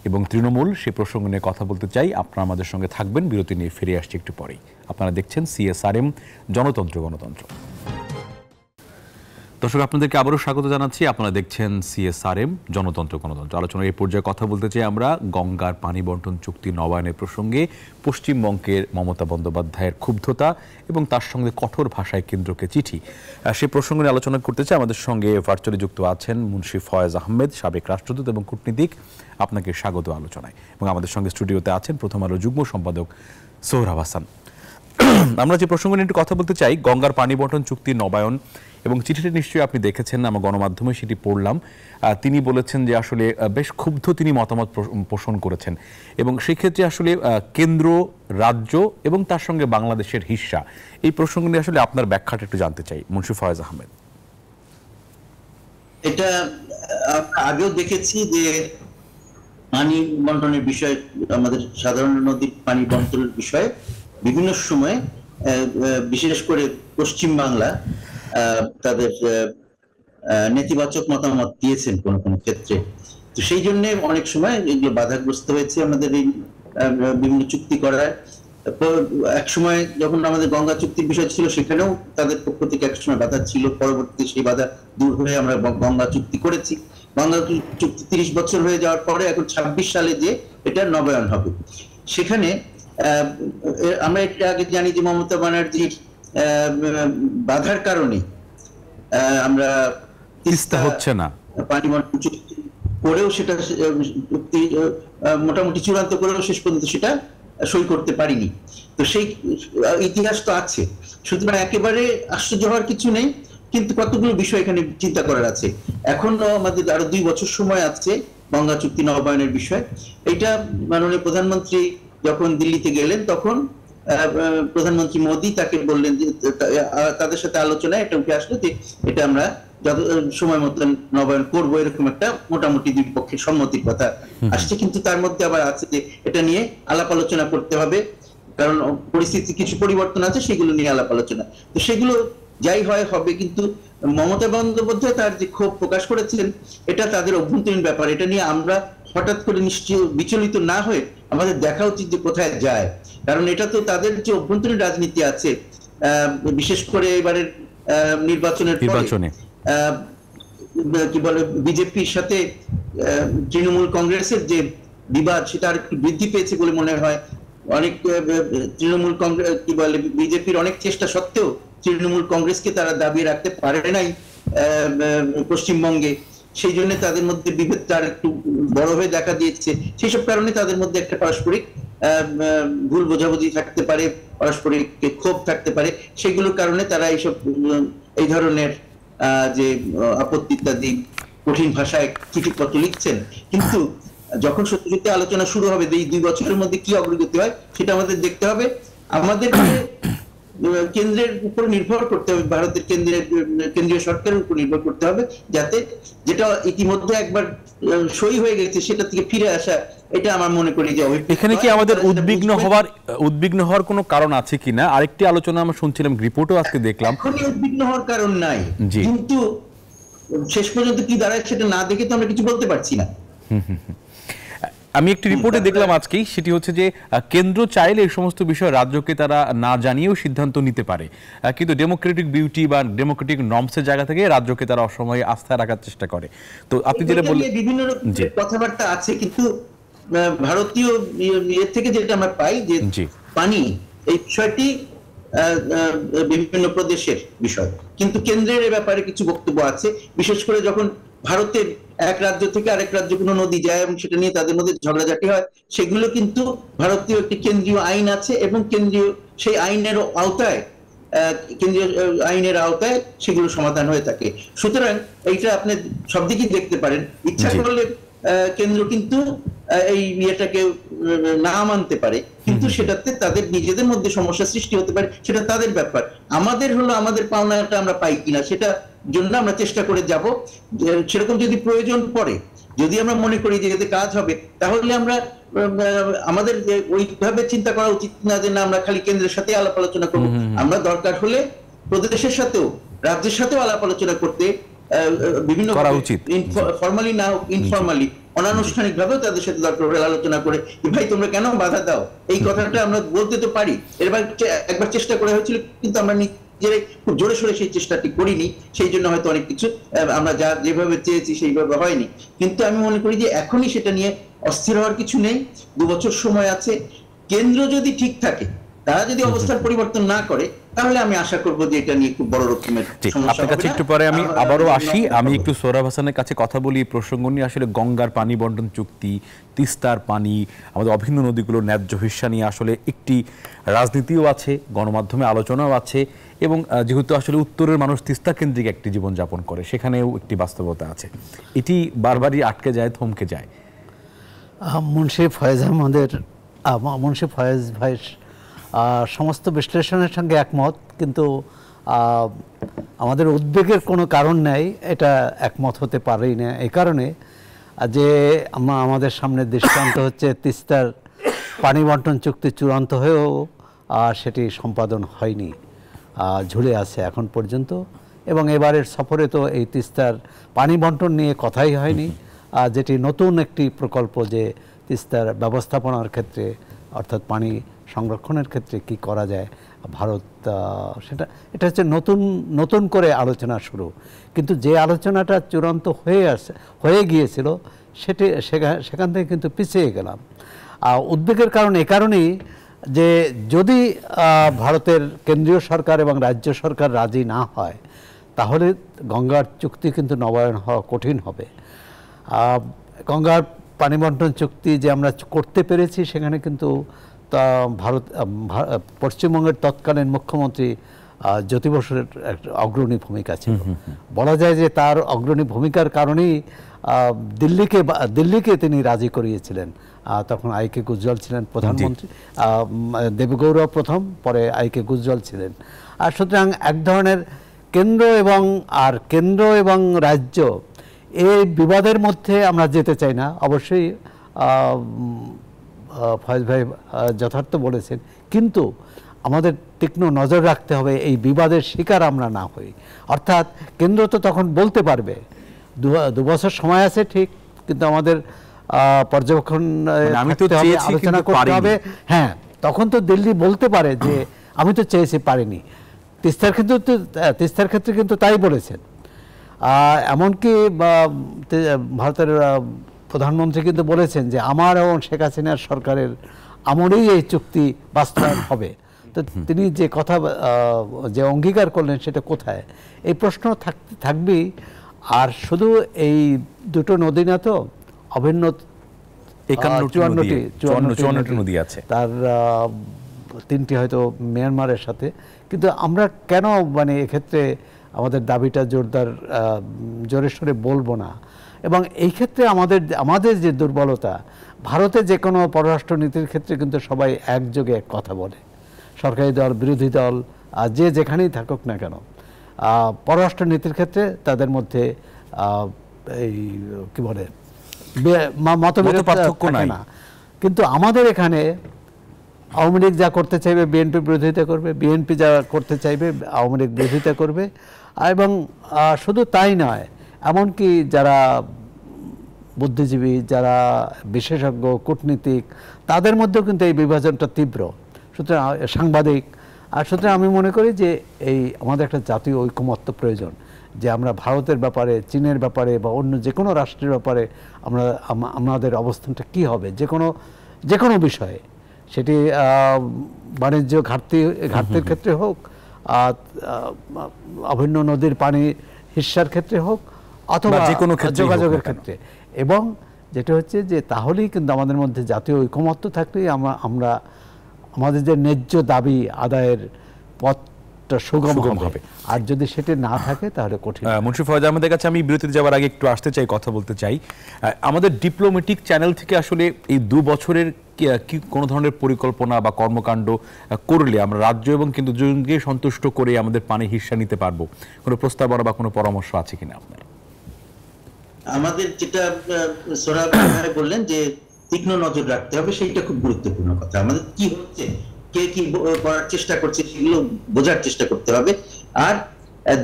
এবং তৃণমূল সে প্রসঙ্গ নিয়ে কথা বলতে চাই। আপনারা আমাদের সঙ্গে থাকবেন, বিরতি নিয়ে ফিরে আসছি একটু পরেই। আপনারা দেখছেন CSRM জনতন্ত্র গণতন্ত্র। দর্শক, আপনাদেরকে আবারও স্বাগত জানাচ্ছি। আপনারা দেখছেন CSRM জনতন্ত্র গণতন্ত্র। আলোচনার এই পর্যায়ে কথা বলতে চাই আমরা গঙ্গার পানি বন্টন চুক্তি নবায়নের প্রসঙ্গে। পশ্চিমবঙ্গের মমতা বন্দ্যোপাধ্যায়ের ক্ষুব্ধতা এবং তার সঙ্গে কঠোর ভাষায় কেন্দ্রকে চিঠি, সে প্রসঙ্গ নিয়ে আলোচনা করতে চাই। আমাদের সঙ্গে ভার্চুয়ালি যুক্ত আছেন মুন্সি ফয়েজ আহমেদ, সাবেক রাষ্ট্রদূত এবং কূটনীতিক। আপনাকে স্বাগত আলোচনায়। এবং আমাদের সঙ্গে স্টুডিওতে আছেন প্রথম আলো যুগ্ম সম্পাদক সোহরাব হাসান। আমরা যে প্রসঙ্গ নিয়ে একটু কথা বলতে চাই, গঙ্গার পানি বন্টন চুক্তি নবায়ন এবং চিঠিটি নিশ্চয়ই আপনি দেখেছেন, আমার গণমাধ্যমে সেটি পড়লাম। তিনি বলেছেন যে আসলে বেশ ক্ষুব্ধ তিনি মতামত পোষণ করেছেন এবং সেক্ষেত্রে আসলে কেন্দ্র, রাজ্য এবং তার সঙ্গে বাংলাদেশের হিস্সা, এই প্রসঙ্গ নিয়ে আসলে আপনার ব্যাখ্যাটা একটু জানতে চাই মুন্সি ফয়েজ আহমেদ। এটা আগেও দেখেছি যে পানি বন্টনের বিষয়, আমাদের সাধারণ নদীর পানি বন্টনের বিষয়ে বিভিন্ন সময় বিশেষ করে পশ্চিম বাংলা তাদের নেতিবাচক মতামত দিয়েছেন কোন কোন ক্ষেত্রে। তো সেই জন্য অনেক সময় এগুলো বাধাগ্রস্ত হয়েছে আমাদের এই বিভিন্ন চুক্তি করার। এক সময় যখন আমাদের গঙ্গা চুক্তির বিষয় ছিল, সেখানেও তাদের পক্ষ থেকে এক সময় বাধা ছিল, পরবর্তীতে সেই বাধা দূর হয়ে আমরা গঙ্গা চুক্তি করেছি। গঙ্গা চুক্তি 30 বছর হয়ে যাওয়ার পরে এখন 26 সালে যে এটা নবায়ন হবে, সেখানে আমরা একটু আগে জানি যে মমতা ব্যানার্জির বাধার কারণে আমরা তিস্তা হচ্ছে না, পানি বন্টন চুক্তি করেও সেটা চুক্তি মোটামুটি চূড়ান্ত করেও শেষ পর্যন্ত সেটা সই করতে পারিনি। তো সেই ইতিহাস তো আছে, সুতরাং একেবারে আশ্চর্য হওয়ার কিছু নেই, কিন্তু কতগুলো বিষয় এখানে চিন্তা করার আছে। এখনো আমাদের আরো 2 বছর সময় আছে গঙ্গা চুক্তি নবায়নের বিষয়। এটা মাননীয় প্রধানমন্ত্রী যখন দিল্লিতে গেলেন তখন প্রধানমন্ত্রী মোদী তাকে বললেন যে তাদের সাথে আলোচনায় এটা উঠে আসলো যে এটা আমরা যত সময় মতন নবায়ন করবো, এরকম একটা মোটামুটি দুই পক্ষের সম্মতির কথা আসছে। কিন্তু তার মধ্যে আবার আছে যে এটা নিয়ে আলাপ আলোচনা করতে হবে, কারণ পরিস্থিতি কিছু পরিবর্তন আছে, সেগুলো নিয়ে আলাপ আলোচনা। তো সেগুলো যাই হয় হবে, কিন্তু মমতা বন্দ্যোপাধ্যায় তার যে ক্ষোভ প্রকাশ করেছিলেন এটা তাদের অভ্যন্তরীণ ব্যাপার। এটা নিয়ে আমরা হঠাৎ করে নিশ্চয় বিচলিত না হয়ে আমাদের দেখা উচিত যে কোথায় যায়, কারণ এটা তো তাদের যে অভ্যন্তরীণ রাজনীতি আছে, বিশেষ করে এবারের নির্বাচনের নির্বাচনে কি বলে বিজেপির সাথে তৃণমূল কংগ্রেসের যে বিবাদ সেটা আর একটু বৃদ্ধি পেয়েছে বলে মনে হয়। অনেক তৃণমূল কংগ্রেস কি বলে বিজেপির অনেক চেষ্টা সত্ত্বেও তৃণমূল কংগ্রেসকে তারা দাবিয়ে রাখতে পারে নাই পশ্চিমবঙ্গে, সেই জন্য তাদের মধ্যে বিভেদটা আর একটু বড় হয়ে দেখা দিয়েছে। সেই সব কারণে তাদের মধ্যে একটা পারস্পরিক ভুল বোঝাবুঝি থাকতে পারে, পারস্পরিক ক্ষোভ থাকতে পারে, সেগুলোর কারণে তারা এইসব এই ধরনের যে আপত্তি ইত্যাদি কঠিন ভাষায় চিঠিপত্র লিখছেন। কিন্তু যখন সত্যি সত্যি আলোচনা শুরু হবে, এই 2 বছরের মধ্যে কি অগ্রগতি হয় সেটা আমাদের দেখতে হবে। আমাদেরকে কেন্দ্রের উপর নির্ভর করতে হবে, ভারতের কেন্দ্রীয় সরকারের উপর নির্ভর করতে হবে, যাতে যেটা ইতিমধ্যে একবার সই হয়ে গেছে সেটা থেকে ফিরে আসা, এটা আমার মনে করি যে এখানে কি আমাদের উদ্বিগ্ন হওয়ার কোনো কারণ আছে কিনা? আরেকটি আলোচনা আমরা শুনছিলাম, রিপোর্টও আজকে দেখলাম। এখনই উদ্বিগ্ন হওয়ার কারণ নাই, কিন্তু শেষ পর্যন্ত কি দাঁড়ায় সেটা না দেখে তো আমরা কিছু বলতে পারছি না। আমি একটি রিপোর্টে দেখলাম আজকেই, সেটি হচ্ছে যে কেন্দ্র চাইলে এই সমস্ত বিষয় রাজ্যকে তারা না জানিয়েও সিদ্ধান্ত নিতে পারে, কিন্তু ডেমোক্রেটিক বিউটি বা ডেমোক্রেটিক নর্মসের জায়গা থেকে রাজ্যকে তারা অসময়ে আস্থা রাখার চেষ্টা করে। তো আপনি যেটা বললেন বিভিন্ন রকম কথাবার্তা আছে, কিন্তু ভারতীয় ইয়ে থেকে যেটা আমরা পাই যে পানি এই বিষয়টি বিভিন্ন প্রদেশের বিষয়, কিন্তু কেন্দ্রের ব্যাপারে কিছু বক্তব্য আছে, বিশেষ করে যখন ভারতের এক রাজ্য থেকে আরেক রাজ্যে কোনো নদী যায় এবং সেটা নিয়ে তাদের মধ্যে ঝগড়াঝাটি হয়, সেগুলো কিন্তু ভারতীয় একটি কেন্দ্রীয় আইন আছে এবং কেন্দ্রীয় সেই আইনের আওতায় সেগুলো সমাধান হয়ে থাকে। সুতরাং এইটা আপনি সব দিকেই দেখতে পারেন, ইচ্ছা করলে কেন্দ্র কিন্তু এই ইয়েটাকে না মানতে পারে, কিন্তু সেটাতে তাদের নিজেদের মধ্যে সমস্যা সৃষ্টি হতে পারে, সেটা তাদের ব্যাপার। আমাদের হলো আমাদের পাওনাটা আমরা পাই কিনা সেটা জন্য আমরা চেষ্টা করে যাব। সেরকম যদি প্রয়োজন পড়ে, যদি আমরা মনে করি যে এতে কাজ হবে, তাহলে আমরা আমাদের ওইভাবে চিন্তা করা উচিত না যে না আমরা খালি কেন্দ্রের সাথে আলাপ আলোচনা করবো। আমরা দরকার হলে প্রদেশের সাথেও রাজ্যের সাথেও আলাপ আলোচনা করতে বিভিন্ন ফর্মালি না হোক ইনফর্মালি অনানুষ্ঠানিক ভাবেও তাদের সাথে দরকার হলে আলোচনা করে ভাই তোমরা কেন বাধা দাও, এই কথাটা আমরা বলতে তো পারি। একবার চেষ্টা করা হয়েছিল, কিন্তু আমরা নিজেরাই খুব জোরে সোরে সেই চেষ্টাটি করিনি, সেই জন্য হয়তো অনেক কিছু আমরা যেভাবে চেয়েছি সেইভাবে হয়নি। কিন্তু আমি মনে করি যে এখনই সেটা নিয়ে অস্থির হওয়ার কিছু নেই, 2 বছর সময় আছে। কেন্দ্র যদি ঠিক থাকে, তারা যদি অবস্থার পরিবর্তন না করে, তাহলে আমি আশা করব যে এটা নিয়ে খুব বড় রকমের সমস্যা হবে না। একটু পরে আমি আবারও আসি, আমি একটু সোহরাব হাসানের কাছে কথা বলি প্রসঙ্গ নিয়ে। আসলে গঙ্গার পানি বন্টন চুক্তি, তিস্তার পানি, আমাদের অভিন্ন নদীগুলোর ন্যায্য হিস্সা নিয়ে আসলে একটি রাজনীতিও আছে, গণমাধ্যমে আলোচনাও আছে, এবং যেহেতু আসলে উত্তরের মানুষ তিস্তা কেন্দ্রিক একটি জীবনযাপন করে, সেখানেও একটি বাস্তবতা আছে। এটি বারবারই আটকে যায়, থমকে যায়। মুন্সি ফয়েজ ভাইয়ের সমস্ত বিশ্লেষণের সঙ্গে একমত, কিন্তু আমাদের উদ্বেগের কোনো কারণ নেই, এটা একমত হতে পারেই না। এই কারণে যে আমাদের সামনে দৃষ্টান্ত হচ্ছে তিস্তার পানি বন্টন চুক্তি চূড়ান্ত হয়েও সেটি সম্পাদন হয়নি, ঝুলে আছে এখন পর্যন্ত। এবং এবারের সফরে তো এই তিস্তার পানি বন্টন নিয়ে কথাই হয়নি, যেটি নতুন একটি প্রকল্প যে তিস্তার ব্যবস্থাপনার ক্ষেত্রে অর্থাৎ পানি সংরক্ষণের ক্ষেত্রে কি করা যায় ভারত, এটা হচ্ছে নতুন করে আলোচনা শুরু। কিন্তু যে আলোচনাটা চূড়ান্ত হয়ে গিয়েছিল সেখান থেকে কিন্তু পিছিয়ে গেলাম। উদ্বেগের কারণ এ কারণেই যে যদি ভারতের কেন্দ্রীয় সরকার এবং রাজ্য সরকার রাজি না হয়, তাহলে গঙ্গার চুক্তি কিন্তু নবায়ন হওয়া কঠিন হবে। গঙ্গার পানি বন্টন চুক্তি যে আমরা করতে পেরেছি, সেখানে কিন্তু ভারত পশ্চিমবঙ্গের তৎকালীন মুখ্যমন্ত্রী জ্যোতি বসুর একটা অগ্রণী ভূমিকা ছিল। বলা যায় যে তার অগ্রণী ভূমিকার কারণেই দিল্লিকে তিনি রাজি করিয়েছিলেন। তখন আইকে গুজরাল ছিলেন প্রধানমন্ত্রী, দেবগৌড়া প্রথম, পরে আইকে গুজরাল ছিলেন। আর সুতরাং এক ধরনের কেন্দ্র এবং রাজ্য এই বিবাদের মধ্যে আমরা যেতে চাই না। অবশ্যই ফয়েজ ভাই যথার্থ বলেছেন, কিন্তু আমাদের তীক্ষ্ণ নজর রাখতে হবে এই বিবাদের শিকার আমরা না হই। অর্থাৎ কেন্দ্র তো তখন বলতে পারবে, 2 বছর সময় আছে ঠিক, কিন্তু আমাদের পর্যবেক্ষণ আলোচনা করতে হবে। হ্যাঁ, তখন তো দিল্লি বলতে পারে যে আমি তো চেয়েছি, পারিনি। তিস্তার ক্ষেত্রে কিন্তু তাই বলেছেন। এমনকি ভারতের প্রধানমন্ত্রী কিন্তু বলেছেন যে আমার এবং শেখ হাসিনার সরকারের আমলেই এই চুক্তি বাস্তবায়ন হবে। তো তিনি যে কথা যে অঙ্গীকার করলেন সেটা কোথায়, এই প্রশ্ন থাকবেই। আর শুধু এই দুটো নদী না, তো অভিন্ন 54টি নদী আছে, তার 3টি হয়তো মিয়ানমারের সাথে। কিন্তু আমরা কেন এক্ষেত্রে আমাদের দাবিটা জোরে সোরে বলবো না? এবং এই ক্ষেত্রে আমাদের যে দুর্বলতা, ভারতে যে কোনো পররাষ্ট্র নীতির ক্ষেত্রে কিন্তু সবাই একযোগে এক কথা বলে, সরকারি দল বিরোধী দল যে যেখানেই থাকুক না কেন, পররাষ্ট্র নীতির ক্ষেত্রে তাদের মধ্যে এই কি বলে মতভেদ পার্থক্য না। কিন্তু আমাদের এখানে আওয়ামী লীগ যা করতে চাইবে বিএনপি বিরোধিতা করবে, বিএনপি যা করতে চাইবে আওয়ামী লীগ বিরোধিতা করবে। এবং শুধু তাই নয়, এমনকি যারা বুদ্ধিজীবী, যারা বিশেষজ্ঞ, কূটনীতিক, তাদের মধ্যেও কিন্তু এই বিভাজনটা তীব্র। সুতরাং সাংবাদিক, আর সুতরাং আমি মনে করি যে আমাদের একটা জাতীয় ঐকমত্য প্রয়োজন, যে আমরা ভারতের ব্যাপারে, চীনের ব্যাপারে বা অন্য যে কোনো রাষ্ট্রের ব্যাপারে আমাদের অবস্থানটা কি হবে, যে কোনো বিষয়ে, সেটি বাণিজ্য ঘাটতির ক্ষেত্রে হোক, অভিন্ন নদীর পানি হিস্যার ক্ষেত্রে হোক, অথবা যোগাযোগের ক্ষেত্রে। এবং যেটা হচ্ছে যে তাহলেই কিন্তু আমাদের মধ্যে জাতীয় ঐকমত্য থাকলেই আমরা আমাদের যে ন্যায্য দাবি আদায়ের পথটা সুগম হবে। আর যদি সেটা না থাকে তাহলে কঠিন। মুন্সি ফয়েজ আহমেদের কাছে আমি বিরতিতে যাওয়ার আগে একটু আসতে চাই, কথা বলতে চাই। আমাদের ডিপ্লোম্যাটিক চ্যানেল থেকে আসলে এই 2 বছরের কি কোনো ধরনের পরিকল্পনা বা কর্মকাণ্ড করলে আমরা রাজ্য এবং কেন্দ্রকে সন্তুষ্ট করে আমাদের পানি হিস্যা নিতে পারবো, কোনো প্রস্তাবনা বা কোনো পরামর্শ আছে কিনা আপনার? আমাদের যেটা সোহরাব ভাই বললেন যে তীক্ষ্ণ নজর রাখতে হবে, সেইটা খুব গুরুত্বপূর্ণ কথা। আমাদের কি হচ্ছে, কে কি করার চেষ্টা করছে, সেগুলো বোঝার চেষ্টা করতে হবে। আর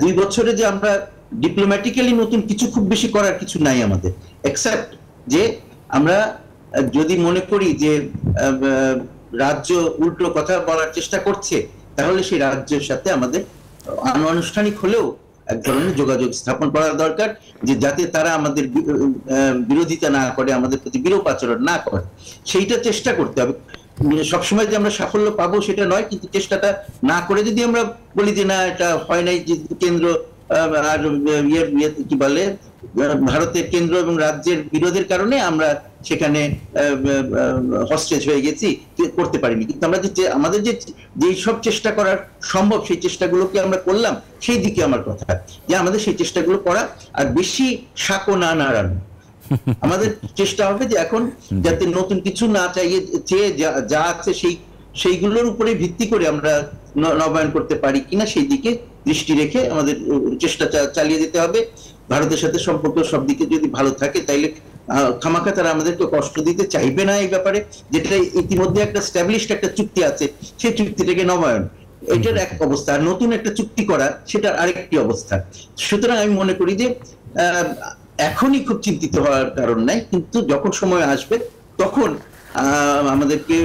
2 বছরে যে আমরা ডিপ্লোম্যাটিক্যালি নতুন কিছু খুব বেশি করার কিছু নাই আমাদের, এক্সেপ্ট যে আমরা যদি মনে করি যে রাজ্য উল্টো কথা বলার চেষ্টা করছে, তাহলে সেই রাজ্যের সাথে আমাদের আনুষ্ঠানিক হলেও এক ধরনের যোগাযোগ স্থাপন করা দরকার, যে যাতে তারা আমাদের বিরোধিতা না করে, আমাদের প্রতি বিরূপ আচরণ না করে, সেইটা চেষ্টা করতে হবে। সবসময় যে আমরা সাফল্য পাবো সেটা নয়, কিন্তু চেষ্টাটা না করে যদি আমরা বলি যে না এটা হয় নাই, যে কেন্দ্র আর কি বলে ভারতের কেন্দ্র এবং রাজ্যের বিরোধের কারণে আমরা সেখানে হস্টেজ হয়ে গেছি, করতে পারিনি, কিন্তু আমরা আমাদের যে সব চেষ্টা করার সম্ভব সেই চেষ্টাগুলোকে আমরা করলাম, সেই দিকে আমার কথা যে আমাদের সেই চেষ্টাগুলো করা, আর বেশি সাঁকো না নাড়ানো। আমাদের চেষ্টা হবে যে এখন যাতে নতুন কিছু না চেয়ে যা আছে সেইগুলোর উপরে ভিত্তি করে আমরা নবায়ন করতে পারি কিনা সেই দিকে দৃষ্টি রেখে আমাদের চেষ্টা চালিয়ে যেতে হবে। ভারতের সাথে সম্পর্ক সব দিকে যদি ভালো থাকে, তাইলে খামাখা তারা আমাদেরকে কষ্ট দিতে চাইবে না এই ব্যাপারে, যেটা ইতিমধ্যে একটা স্ট্যাবলিশড একটা চুক্তি আছে, সেই চুক্তিটাকে নবায়ন, এটার এক অবস্থা। আর নতুন একটা চুক্তি করা, সেটার আরেকটি অবস্থা। সুতরাং আমি মনে করি যে এখনই খুব চিন্তিত হওয়ার কারণ নাই, কিন্তু যখন সময় আসবে তখন আমাদেরকে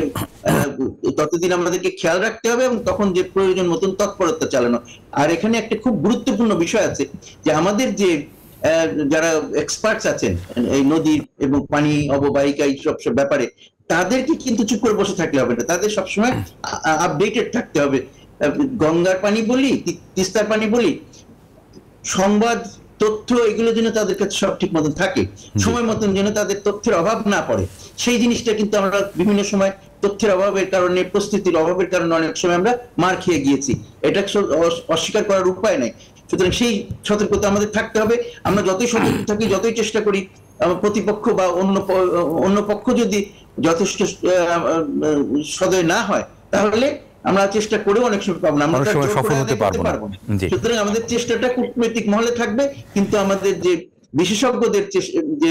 ততদিন আমাদেরকে খেয়াল রাখতে হবে, এবং তখন যে প্রয়োজন মতন তৎপরতা চালানো। আর এখানে একটা খুব গুরুত্বপূর্ণ বিষয় আছে, যে আমাদের যে যারা এক্সপার্টস আছেন এই নদীর এবং পানি অববাহিকা এই সব ব্যাপারে, তাদেরকে কিন্তু চুপ করে বসে থাকলে হবে না, তাদের সবসময় আপডেটেড থাকতে হবে। গঙ্গার পানি বলি, তিস্তার পানি বলি, সংবাদ তথ্য এগুলো যেন তাদের কাছে সব ঠিক মতন থাকে, সময় মতন যেন তাদের তথ্যের অভাব না পড়ে, সেই জিনিসটা কিন্তু আমরা বিভিন্ন সময় তথ্যের অভাবের কারণে, প্রস্তুতির অভাবের কারণে অনেক সময় আমরা মার খেয়ে গিয়েছি। এটা অস্বীকার করার উপায় নাই। সুতরাং সেই সতর্কতা আমাদের থাকতে হবে। আমরা যতই সতর্ক থাকি, যতই চেষ্টা করি, প্রতিপক্ষ বা অন্য পক্ষ যদি যথেষ্ট সদয় না হয়, তাহলে আমরা চেষ্টা করেও অনেক সময় পাবো না, আমরা সফল হতে পারবো না। সুতরাং আমাদের চেষ্টাটা কূটনৈতিক মহলে থাকবে, কিন্তু আমাদের যে বিশেষজ্ঞদের যে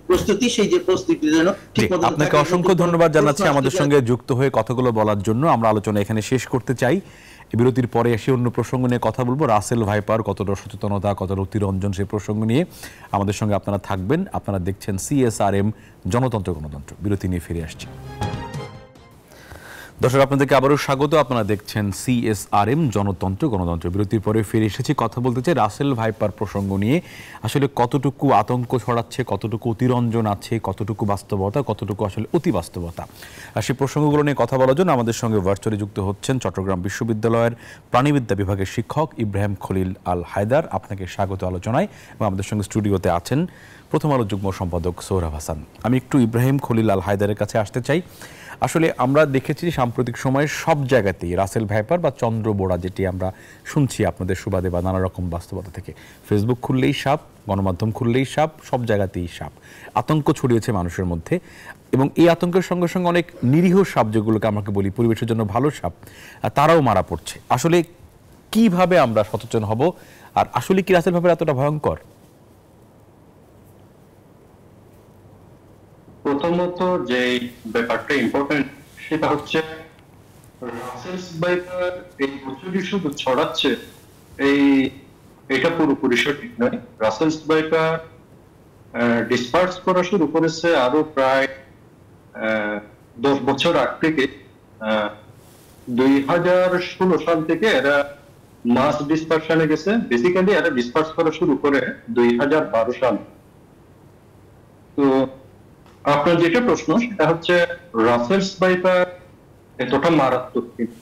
প্রস্তুতি, সেই যে প্রস্তুতি যেন ঠিকমতো। আপনাকে অসংখ্য ধন্যবাদ জানাচ্ছি আমাদের সঙ্গে যুক্ত হয়ে কথাগুলো বলার জন্য। আমরা আলোচনা এখানে শেষ করতে চাই। বিরতির পরে এসে অন্য প্রসঙ্গ নিয়ে কথা বলবো। রাসেল ভাইপার কতটা সচেতনতা, কতটা অতিরঞ্জন, সেই প্রসঙ্গ নিয়ে আমাদের সঙ্গে আপনারা থাকবেন। আপনারা দেখছেন CSRM জনতন্ত্র গণতন্ত্র। বিরতি নিয়ে ফিরে আসছি। দর্শক, আপনাদেরকে আবারও স্বাগত। আপনারা দেখছেন CSRM জনতন্ত্র গণতন্ত্র। বিরতির পরে ফিরে এসেছি। কথা বলতে চাই রাসেল ভাইপার প্রসঙ্গ নিয়ে। আসলে কতটুকু আতঙ্ক ছড়াচ্ছে, কতটুকু অতিরঞ্জন আছে, কতটুকু বাস্তবতা, কতটুকু আসলে অতি বাস্তবতা, আর সেই প্রসঙ্গগুলো নিয়ে কথা বলার জন্য আমাদের সঙ্গে ভার্চুয়ালি যুক্ত হচ্ছেন চট্টগ্রাম বিশ্ববিদ্যালয়ের প্রাণীবিদ্যা বিভাগের শিক্ষক ইব্রাহিম খলিল আল হায়দার। আপনাকে স্বাগত আলোচনায়। এবং আমাদের সঙ্গে স্টুডিওতে আছেন প্রথম আলো যুগ্ম সম্পাদক সোহরাব হাসান। আমি একটু ইব্রাহিম খলিল আল হায়দারের কাছে আসতে চাই। আসলে আমরা দেখেছি সাম্প্রতিক সময়ে সব জায়গাতেই রাসেল ভাইপার বা চন্দ্রবোড়া, যেটি আমরা শুনছি আপনাদের সুবাদে বা নানা রকম বাস্তবতা থেকে, ফেসবুক খুললেই সাপ, গণমাধ্যম খুললেই সাপ, সব জায়গাতেই সাপ। আতঙ্ক ছড়িয়েছে মানুষের মধ্যে, এবং এই আতঙ্কের সঙ্গে সঙ্গে অনেক নিরীহ সাপ, যেগুলোকে আমাকে বলি পরিবেশের জন্য ভালো সাপ, তারাও মারা পড়ছে। আসলে কিভাবে আমরা সচেতন হব, আর আসলে কি রাসেল ভাইপার এতটা ভয়ঙ্কর? প্রথমত যে ব্যাপারটা ইম্পর্টেন্ট, সেটা হচ্ছে রাসেলস ভাইপার এই বছরই শুধু ছড়াচ্ছে, এটা পুরোপুরি সঠিক নয়। রাসেলস ভাইপার ডিসপার্স করা শুরু করেছে আরো প্রায় 10 বছর আগ থেকে। 2016 সাল থেকে এরা মাস ডিসপারশনে গেছে। বেসিক্যালি এরা ডিসপার্স করা শুরু করে 2012 সাল। তো আপনার যেটা প্রশ্ন, সেটা হচ্ছে রাসেলস ভাইপার এতটা মারাত্মক কিনা।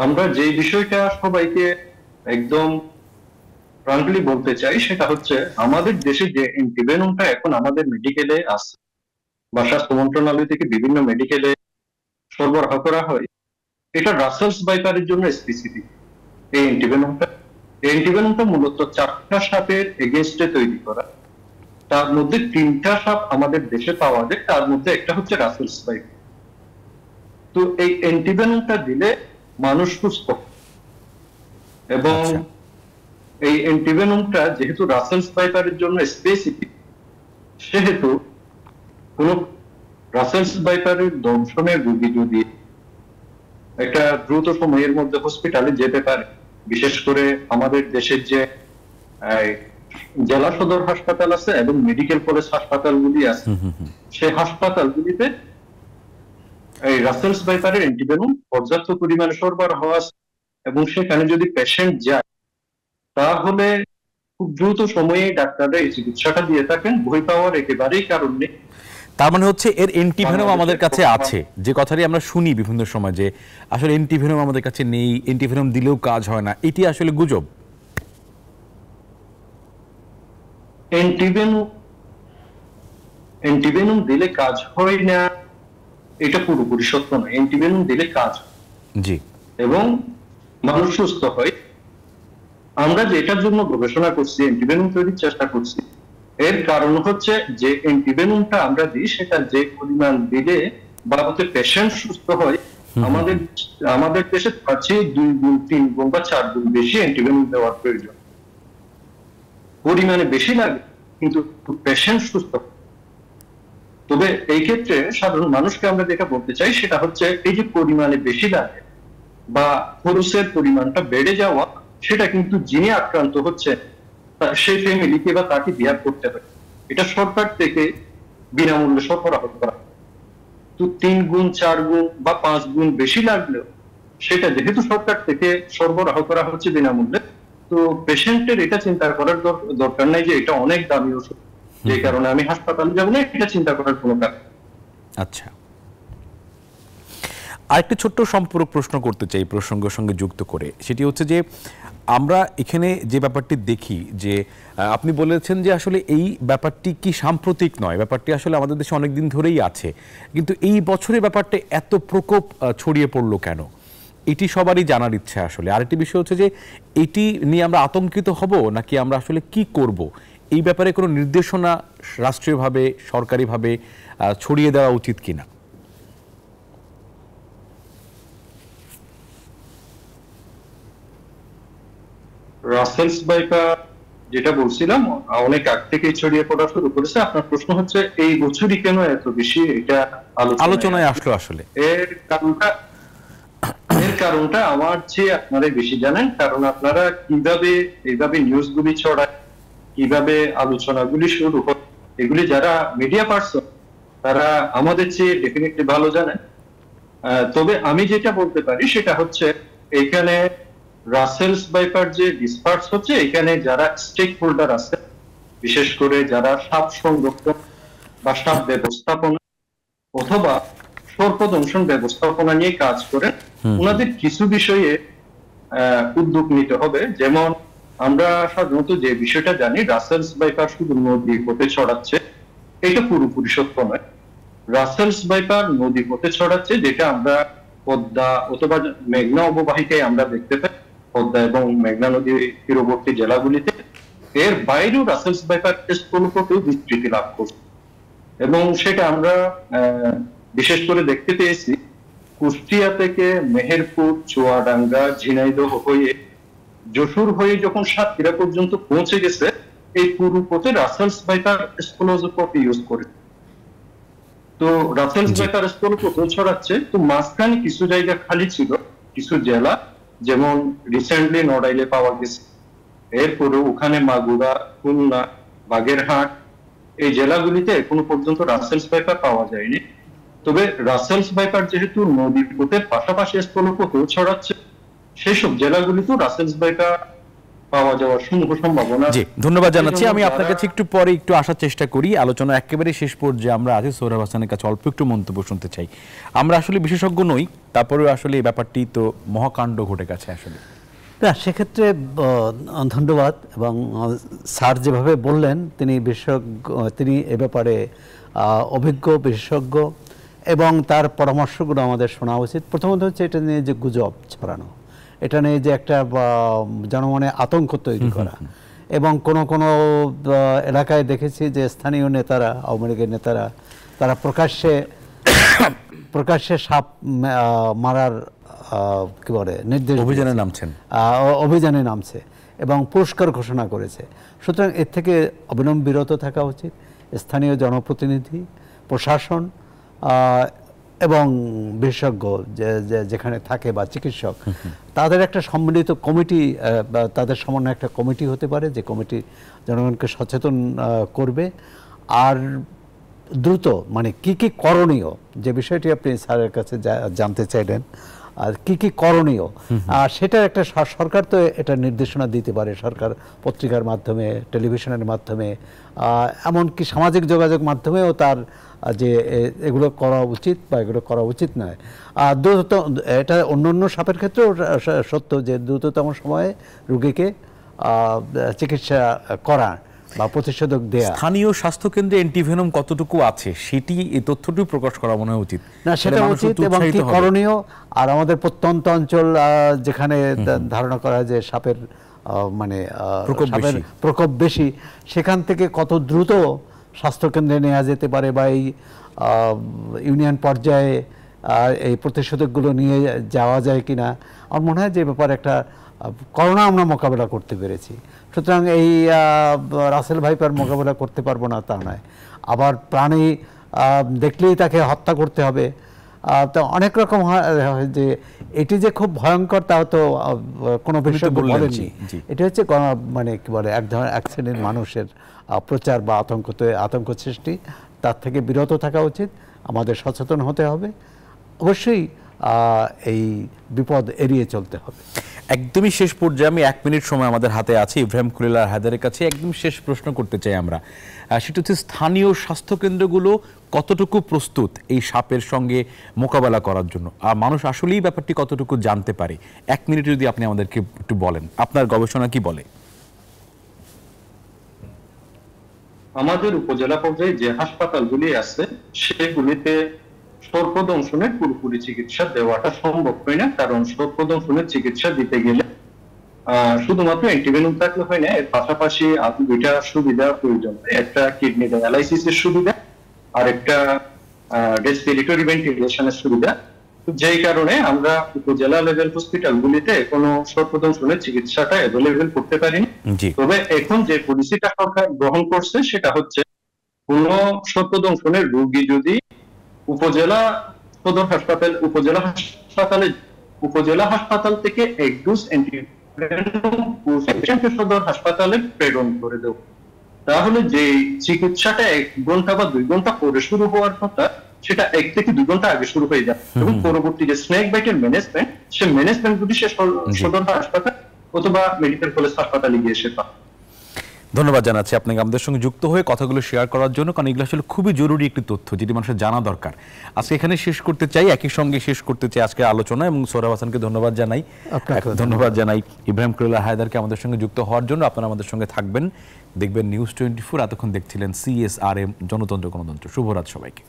আমরা যে বিষয়টা সবাইকে একদম ফ্রাঙ্কলি বলতে চাই, সেটা হচ্ছে আমাদের দেশে যে অ্যান্টিভেনমটা এখন আমাদের মেডিকেলে আছে বা স্বাস্থ্য মন্ত্রণালয় থেকে বিভিন্ন মেডিকেলে সরবরাহ করা হয়, এটা রাসেলস ভাইপারের জন্য স্পেসিফিক। এই অ্যান্টিভেনমটা মূলত 4টা সাপের এগেনস্টে তৈরি করা। তার মধ্যে 3টা সাপ আমাদের দেশে পাওয়া যায়, তার মধ্যে একটা হচ্ছে রাসেলস ভাইপার। তো এই অ্যান্টিভেনমটা দিলে মানুষ সুস্থ, এবং এই অ্যান্টিভেনমটা যেহেতু রাসেলস ভাইপারের জন্য স্পেসিফিক, সেহেতু কোন রাসেলস ভাইপারের দংশনের রোগী যদি একটা দ্রুত সময়ের মধ্যে হসপিটালে যেতে পারে, বিশেষ করে আমাদের দেশের যে জেলা সদর হাসপাতাল আছে এবং মেডিকেল কলেজ হাসপাতালগুলি আছে, সেই হাসপাতালগুলিতে এই রাসেলস ভাইপারের অ্যান্টিভেনম পর্যাপ্ত পরিমাণে সরবরাহ আছে, এবং সেখানে যদি পেশেন্ট যায় তাহলে খুব দ্রুত সময়ে ডাক্তাররা এই চিকিৎসাটা দিয়ে থাকেন। ভয় পাওয়ার একেবারেই কারণ নেই। তার মানে হচ্ছে এর অ্যান্টিভেনম আমাদের কাছে আছে, যে কথাটি আমরা শুনি বিভিন্ন সময় যে আসলে অ্যান্টিভেনম আমাদের কাছে নেই, অ্যান্টিভেনম দিলেও কাজ হয় না, এটি আসলে গুজব। অ্যান্টিভেনম দিলে কাজ হয় না, এটা পুরোপুরি সত্য নয়। অ্যান্টিভেনম দিলে কাজ জি, এবং মানুষ সুস্থ হয়। আমরা যেটার জন্য গবেষণা করছি, অ্যান্টিভেনম তৈরির চেষ্টা করছি, এর কারণ হচ্ছে যে অ্যান্টিভেনমটা আমরা দিই, সেটা যে পরিমাণ দিলে বা হচ্ছে পেশেন্ট সুস্থ হয়, আমাদের দেশে তার চেয়ে 2 গুণ 3 গুণ বা 4 গুণ বেশি অ্যান্টিভেনম দেওয়ার প্রয়োজন। পরিমাণে বেশি লাগে, কিন্তু পেশেন্ট সুস্থ। তবে এই ক্ষেত্রে সাধারণ মানুষকে আমরা যেটা বলতে চাই, সেটা হচ্ছে এই যে পরিমাণে বেশি লাগে বা খরচের পরিমাণটা বেড়ে যাওয়া, সেটা কিন্তু যিনি আক্রান্ত হচ্ছে সেই ফ্যামিলিকে বা তাকে বিয়ার করতে হবে। এটা সরকার থেকে বিনামূল্যে সরবরাহ করা। তো 3 গুণ 4 গুণ বা 5 গুণ বেশি লাগলেও সেটা যেহেতু সরকার থেকে সরবরাহ করা হচ্ছে বিনামূল্যে, তো পেশেন্টের এটা চিন্তা করার দরকার নাই যে এটা অনেক দামি ওষুধ, যে কারণে আমি হাসপাতালে যাবো না, এটা চিন্তা করার কোনো কারণ। আচ্ছা, আরেকটি ছোট্ট সম্পূরক প্রশ্ন করতে চাই প্রসঙ্গের সঙ্গে যুক্ত করে, সেটি হচ্ছে যে আমরা এখানে যে ব্যাপারটি দেখি যে আপনি বলেছেন যে আসলে এই ব্যাপারটি কি সাম্প্রতিক নয়, ব্যাপারটি আসলে আমাদের দেশে অনেক দিন ধরেই আছে, কিন্তু এই বছরের ব্যাপারটা এত প্রকোপ ছড়িয়ে পড়লো কেন, এটি সবারই জানার ইচ্ছে আসলে। আরেকটি বিষয় হচ্ছে যে এটি নিয়ে আমরা আতঙ্কিত হব নাকি আমরা আসলে কি করব, এই ব্যাপারে কোনো নির্দেশনা রাষ্ট্রীয়ভাবে সরকারিভাবে ছড়িয়ে দেওয়া উচিত কিনা? রাসেলস বাইপার যেটা বলছিলাম অনেক আগ থেকে ছড়িয়ে পড়া শুরু করেছে। আপনার প্রশ্ন হচ্ছে এই বছরই কেন এত বেশি এটা আলোচনায় আসলো আসলে? এর কারণটা আমার চেয়ে আপনারাই বেশি জানেন, কারণ আপনারা কিভাবে এইভাবে নিউজগুলি ছড়ায়, কিভাবে আলোচনাগুলি শুরু হয়, এগুলি যারা মিডিয়া পার্সন তারা আমাদের চেয়ে ডেফিনেটলি ভালো জানেন। তবে আমি যেটা বলতে পারি সেটা হচ্ছে এখানে রাসেলস বাইপার যে ডিসপার্স হচ্ছে, এখানে যারা স্টেক হোল্ডার আছে, বিশেষ করে যারা সাপ সংরক্ষণ বা সাপ ব্যবস্থাপনা অথবা সর্পদংশন ব্যবস্থাপনা নিয়ে কাজ করেন, ওনাদের কিছু বিষয়ে উদ্যোগ নিতে হবে। যেমন আমরা সাধারণত যে বিষয়টা জানি রাসেলস বাইপার শুধু নদী পথে ছড়াচ্ছে, এটা পুরোপুরি সত্য নয়। রাসেলস বাইপার নদী পথে ছড়াচ্ছে, যেটা আমরা পদ্মা অথবা মেঘনা অববাহিকায় আমরা দেখতে পাই, পদ্মা এবং মেঘনা নদীর তীরবর্তী জেলাগুলিতে। এর বাইরেও রাসেলস বাইপার স্থলপথেও বিস্তৃতি লাভ করছে, এবং সেটা আমরা বিশেষ করে দেখতে পেয়েছি কুষ্টিয়া থেকে মেহেরপুর, চুয়াডাঙ্গা, ঝিনাইদহ হয়ে যশোর হয়ে যখন সাতক্ষীরা পর্যন্ত পৌঁছে গেছে, এই পুরো পথে রাসেলস বাইপার স্থলপথ ইউজ করে। তো রাসেলস বাইপার স্থলপথ ছড়াচ্ছে, তো মাঝখানে কিছু জায়গা খালি ছিল, কিছু জেলা যেমন রিসেন্টলি নড়াইলে পাওয়া গেছে, এরপরে ওখানে মাগুরা, খুলনা, বাগেরহাট এই জেলাগুলিতে এখনো পর্যন্ত রাসেলস বাইপার পাওয়া যায়নি। তবে রাসেলস বাইপার যেহেতু নদীর পথের পাশাপাশি স্থলপথেও ছড়াচ্ছে, সেসব জেলাগুলিতেও রাসেলস বাইপার পাওয়া যাওয়ার সমূহ সম্ভাবনা। জি, ধন্যবাদ জানাচ্ছি। আমি আপনার কাছে একটু পরে একটু আসার চেষ্টা করি, আলোচনা একেবারে শেষ পর্যায়ে আমরা আছি। সোহরাব হাসানের কাছে অল্প একটু মন্তব্য শুনতে চাই। আমরা আসলে বিশেষজ্ঞ নই, তারপরেও আসলে এই ব্যাপারটি তো মহাকাণ্ড ঘটে গেছে আসলে। না, সেক্ষেত্রে ধন্যবাদ। এবং স্যার যেভাবে বললেন তিনি বিশেষজ্ঞ, তিনি এ ব্যাপারে অভিজ্ঞ বিশেষজ্ঞ, এবং তার পরামর্শগুলো আমাদের শোনা উচিত। প্রথমত হচ্ছে এটা নিয়ে যে গুজব ছড়ানো, এটা নিয়ে যে একটা জনমনে আতঙ্ক তৈরি করা, এবং কোনো এলাকায় দেখেছি যে স্থানীয় নেতারা, আওয়ামী লীগের নেতারা, তারা প্রকাশ্যে সাপ মারার কি বলে নির্দেশ অভিযানে নামছে এবং পুরস্কার ঘোষণা করেছে। সুতরাং এর থেকে অবিলম্বে বিরত থাকা উচিত। স্থানীয় জনপ্রতিনিধি, প্রশাসন এবং বিশেষজ্ঞ যেখানে থাকে বা চিকিৎসক, তাদের একটা সম্মিলিত কমিটি, তাদের সমন্বয়ে একটা কমিটি হতে পারে, যে কমিটি জনগণকে সচেতন করবে। আর দ্রুত মানে কি কি করণীয়, যে বিষয়টি আপনি স্যারের কাছে জানতে চাইলেন, আর কি কি করণীয়, সেটা একটা সরকার তো এটা নির্দেশনা দিতে পারে, সরকার পত্রিকার মাধ্যমে, টেলিভিশনের মাধ্যমে, এমনকি সামাজিক যোগাযোগ মাধ্যমেও তার যে এগুলো করা উচিত বা এগুলো করা উচিত নয়। দ্রুত, এটা অন্য সাপের ক্ষেত্রেও সত্য যে দ্রুততম সময়ে রোগীকে চিকিৎসা করা বা প্রতিষেধক দেয়া। স্থানীয় স্বাস্থ্যকেন্দ্রে অ্যান্টিভেনম কতটুকু আছে সেটি, এই তথ্যটি প্রকাশ করা মনে হয় উচিত। না, সেটা উচিত, এবং কি করণীয়। আর আমাদের প্রত্যন্ত অঞ্চল যেখানে ধারণা করা হয় যে সাপের মানে প্রকোপ বেশি, সেখান থেকে কত দ্রুত স্বাস্থ্যকেন্দ্রে নেওয়া যেতে পারে, বা এই ইউনিয়ন পর্যায়ে এই প্রতিষেধকগুলো নিয়ে যাওয়া যায় কিনা। আমার মনে হয় যে ব্যাপারে একটা করোনা আমরা মোকাবেলা করতে পেরেছি। সুতরাং এই রাসেল ভাইপার মোকাবেলা করতে পারবো না তা নয়, আবার প্রাণী দেখলেই তাকে হত্যা করতে হবে। তো অনেক রকম হয় যে এটি যে খুব ভয়ঙ্কর তাও তো কোনো বিশেষজ্ঞ বলেননি। এটা হচ্ছে মানে কি বলে এক শ্রেণীর মানুষের প্রচার বা আতঙ্ক সৃষ্টি। তার থেকে বিরত থাকা উচিত, আমাদের সচেতন হতে হবে। অবশ্যই এই বিপদ এড়িয়ে চলতে হবে। একদমই শেষ পর্যায়ে আমি 1 মিনিট সময় আমাদের হাতে আছে, ইব্রাহিম খলিল আর হায়দারের কাছে একদম শেষ প্রশ্ন করতে চাই আমরা। সেটা হচ্ছে স্থানীয় স্বাস্থ্যকেন্দ্রগুলো কতটুকু প্রস্তুত এই সাপের সঙ্গে মোকাবেলা করার জন্য, আর মানুষ আসলেই ব্যাপারটি কতটুকু জানতে পারে? 1 মিনিট যদি আপনি আমাদেরকে একটু বলেন, আপনার গবেষণা কি বলে? আমাদের উপজেলা পর্যায়ে যে হাসপাতালগুলি আছে সেগুলিতে সর্পদংশনের পুরোপুরি চিকিৎসা দেওয়াটা সম্ভব হয় না, কারণ সর্পদংশনের চিকিৎসা দিতে গেলে শুধুমাত্র অ্যান্টিভেনম থাকলে হয় না, এর পাশাপাশি দুইটা সুবিধা প্রয়োজন। একটা কিডনি ডায়ালাইসিসের সুবিধা আর একটা রেসপিরেটরি ভেন্টিলেশনের সুবিধা। যেই কারণে আমরা উপজেলা লেভেল হসপিটালগুলিতে কোনো সর্পদংশনের চিকিৎসাটা অ্যাভেলেবেল করতে পারিনি। তবে এখন যে পলিসিটা সরকার গ্রহণ করছে সেটা হচ্ছে কোন সর্পদংশনের রোগী যদি উপজেলা সদর হাসপাতাল উপজেলা হাসপাতাল থেকে 1 ডোজ অ্যান্টিভেনম সদর হাসপাতালে প্রেরণ করে দেব, তাহলে যে চিকিৎসাটা 1 ঘন্টা বা 2 ঘন্টা পরে শুরু হওয়ার কথা সেটা 1 থেকে 2 ঘন্টা আগে শুরু হয়ে যাবে, এবং পরবর্তী যে স্নেক বাইটের ম্যানেজমেন্ট, সে ম্যানেজমেন্ট যদি সে সদর হাসপাতাল অথবা মেডিকেল কলেজ হাসপাতালে গিয়ে সে পায়। ধন্যবাদ জানাচ্ছি আপনাকে আমাদের সঙ্গে যুক্ত হয়ে কথাগুলো শেয়ার করার জন্য, কারণ এগুলো আসলে খুবই জরুরি একটি তথ্য যেটি মানুষের জানা দরকার। আজকে এখানে শেষ করতে চাই, একই সঙ্গে শেষ করতে চাই আজকের আলোচনা, এবং সোহরাব হাসানকে ধন্যবাদ জানাই, ধন্যবাদ জানাই ইব্রাহিম খলিল হায়দারকে আমাদের সঙ্গে যুক্ত হওয়ার জন্য। আপনারা আমাদের সঙ্গে থাকবেন, দেখবেন নিউজ 24। এতক্ষণ দেখছিলেন CSRM জনতন্ত্র গণতন্ত্র। শুভরাত সবাইকে।